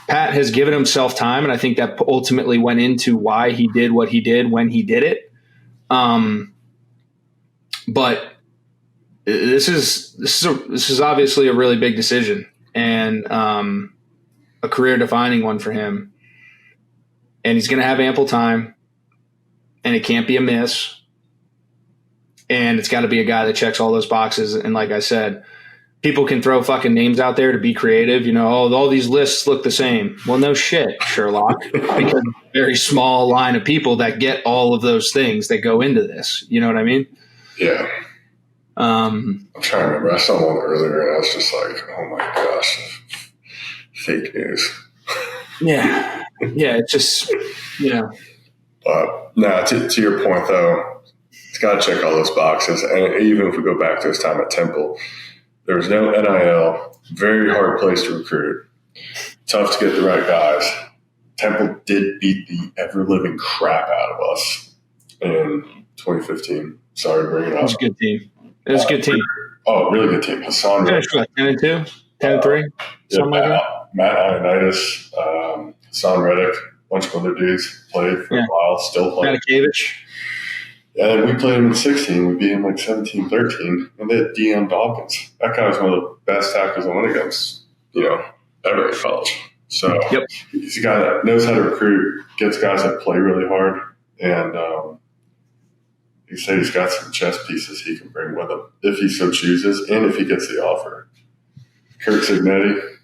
has given himself time, and I think that ultimately went into why he did what he did when he did it. But this is obviously a really big decision and a career-defining one for him. And he's going to have ample time, and it can't be a miss. And it's got to be a guy that checks all those boxes. And like I said, people can throw fucking names out there to be creative. All these lists look the same. Well, no shit, Sherlock, because a very small line of people that get all of those things that go into this. You know what I mean? Yeah. I'm trying to remember. I saw one earlier, and I was just like, oh my gosh, fake news. Yeah. Yeah, it's just, But no, to your point, though, it's got to check all those boxes. And even if we go back to his time at Temple, there was no NIL, very hard place to recruit, tough to get the right guys. Temple did beat the ever-living crap out of us in 2015. Sorry to bring it up. It was a good team. It was a good team. Oh, really good team. Hassan finished like 10-2, 10-3, something like that. Matt Ioannidis, Hassan Reddick, a bunch of other dudes played for a while, still playing. Matakevich. And we played him in 16. We beat him like 17-13. And they had Deion Dawkins. That guy was one of the best tackles I went against, ever in college. So he's a guy that knows how to recruit, gets guys that play really hard. And he said he's got some chess pieces he can bring with him if he so chooses and if he gets the offer. Kurt Signetti,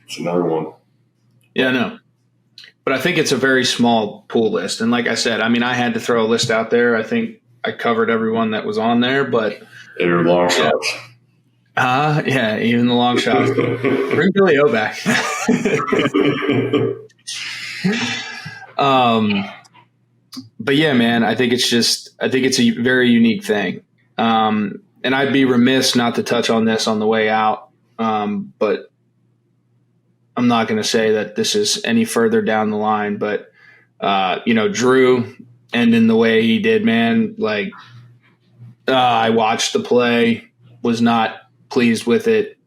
it's another one. Yeah, I know. But I think it's a very small pool list. And like I said, I mean, I had to throw a list out there. I think I covered everyone that was on there, but your long shots. Yeah, even the long shots. Bring Billy O back. But yeah, man, I think it's a very unique thing. And I'd be remiss not to touch on this on the way out. But I'm not going to say that this is any further down the line, but Drew ending the way he did, man, like I watched the play, was not pleased with it.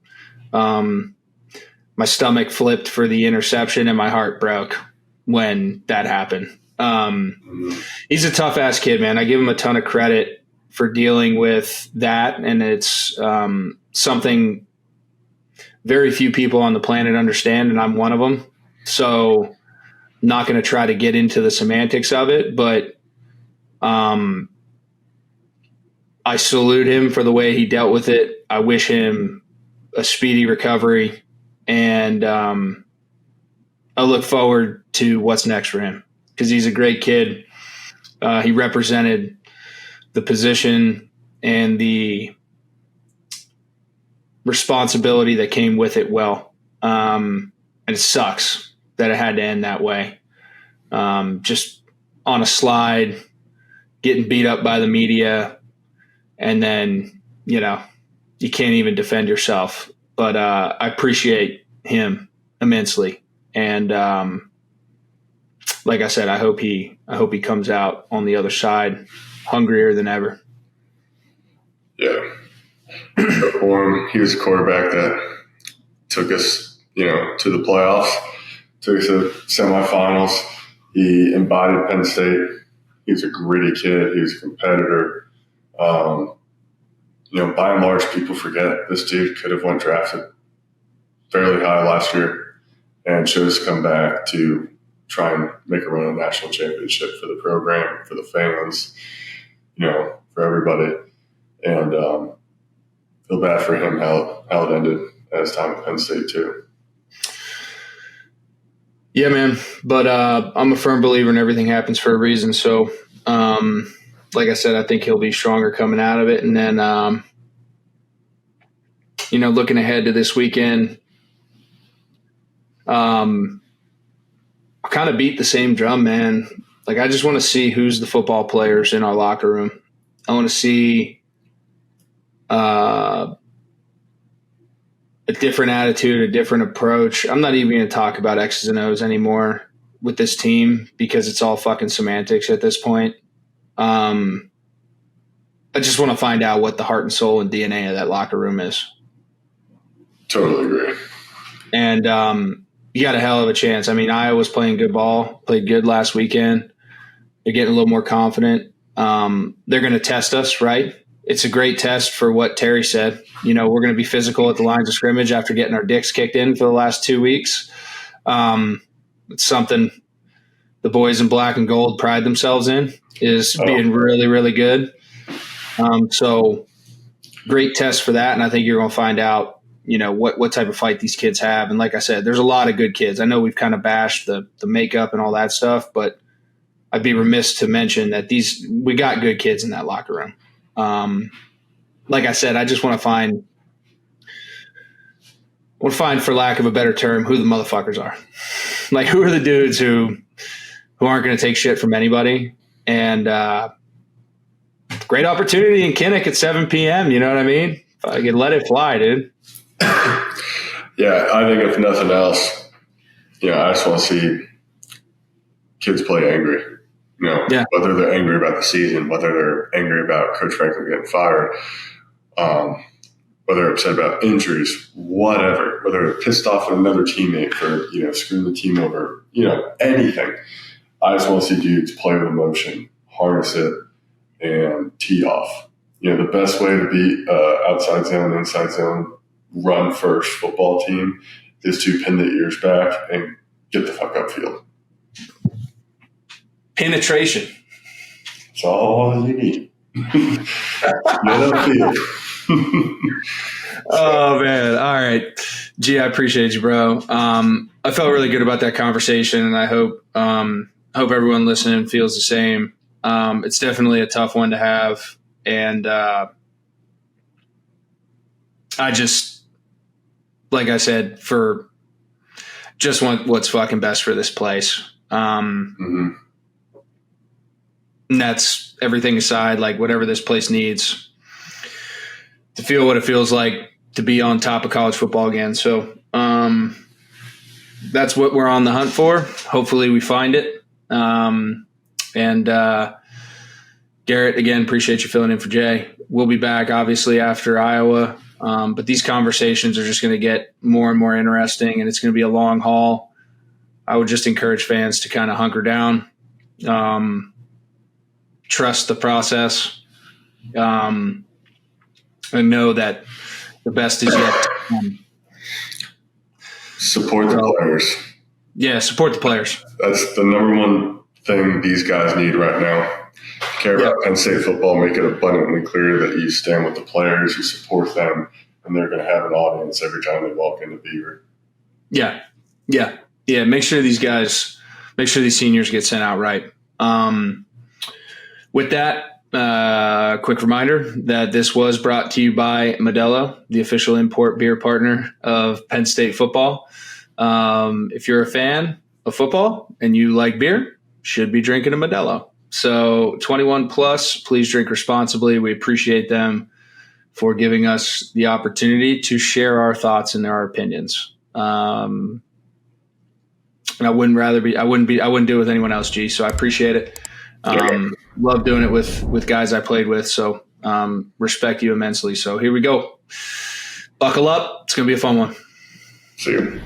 My stomach flipped for the interception and my heart broke when that happened. He's a tough ass kid, man. I give him a ton of credit for dealing with that. And it's something very few people on the planet understand. And I'm one of them. So not going to try to get into the semantics of it, but I salute him for the way he dealt with it. I wish him a speedy recovery, and I look forward to what's next for him because he's a great kid. He represented the position and the responsibility that came with it well. And it sucks that it had to end that way. Just on a slide, getting beat up by the media, and then, you can't even defend yourself. But I appreciate him immensely. And like I said, I hope he comes out on the other side hungrier than ever. Yeah. For him, he was a quarterback that took us, to the playoffs, took us to semifinals. He embodied Penn State. He was a gritty kid. He was a competitor. By and large, people forget this dude could have went drafted fairly high last year and chose to come back to try and make a run at a national championship for the program, for the fans, for everybody. And feel bad for him how it ended at his time at Penn State too. Yeah, man. But I'm a firm believer in everything happens for a reason. So, like I said, I think he'll be stronger coming out of it. And then, looking ahead to this weekend, I kind of beat the same drum, man. Like, I just want to see who's the football players in our locker room. I want to see a different attitude, a different approach. I'm not even going to talk about X's and O's anymore with this team because it's all fucking semantics at this point. I just want to find out what the heart and soul and DNA of that locker room is. Totally agree. And you got a hell of a chance. I mean, Iowa's playing good ball, played good last weekend. They're getting a little more confident. They're going to test us, right? It's a great test for what Terry said. We're going to be physical at the lines of scrimmage after getting our dicks kicked in for the last 2 weeks. It's something the boys in black and gold pride themselves in, is being really, really good. So great test for that. And I think you're going to find out, what type of fight these kids have. And like I said, there's a lot of good kids. I know we've kind of bashed the makeup and all that stuff, but I'd be remiss to mention that we got good kids in that locker room. Like I said, I just want to find, for lack of a better term, who the motherfuckers are. Like, who are the dudes who aren't going to take shit from anybody. And great opportunity in Kinnick at 7 p.m. You know what I mean? If I could let it fly, dude. Yeah, I think if nothing else, I just want to see kids play angry. Whether they're angry about the season, whether they're angry about Coach Franklin getting fired, whether they're upset about injuries, whatever, whether they're pissed off at another teammate for, screwing the team over, anything. I just want to see dudes play with emotion, harness it, and tee off. The best way to beat outside zone, inside zone, run first football team is to pin the ears back and get the fuck upfield. Penetration. That's all you need. Get upfield. Oh man. All right. Gee, I appreciate you, bro. I felt really good about that conversation, and I hope everyone listening feels the same. It's definitely a tough one to have. And I just, like I said, just want what's fucking best for this place. And that's everything aside, like whatever this place needs to feel what it feels like to be on top of college football again. So that's what we're on the hunt for. Hopefully we find it. Garrett, again, appreciate you filling in for Jay. We'll be back obviously after Iowa. But these conversations are just going to get more and more interesting, and it's going to be a long haul. I would just encourage fans to kind of hunker down, trust the process, and know that the best is yet to come. Support the players. Yeah, support the players. That's the number one thing these guys need right now. Care about Penn State football, make it abundantly clear that you stand with the players, you support them, and they're going to have an audience every time they walk into Beaver. Yeah. Make sure these seniors get sent out right. With that, quick reminder that this was brought to you by Modelo, the official import beer partner of Penn State football. If you're a fan of football and you like beer, should be drinking a Modelo. So 21 plus, please drink responsibly. We appreciate them for giving us the opportunity to share our thoughts and our opinions. And I wouldn't do it with anyone else, G. So I appreciate it. Love doing it with guys I played with. So respect you immensely. So here we go. Buckle up. It's going to be a fun one. See you.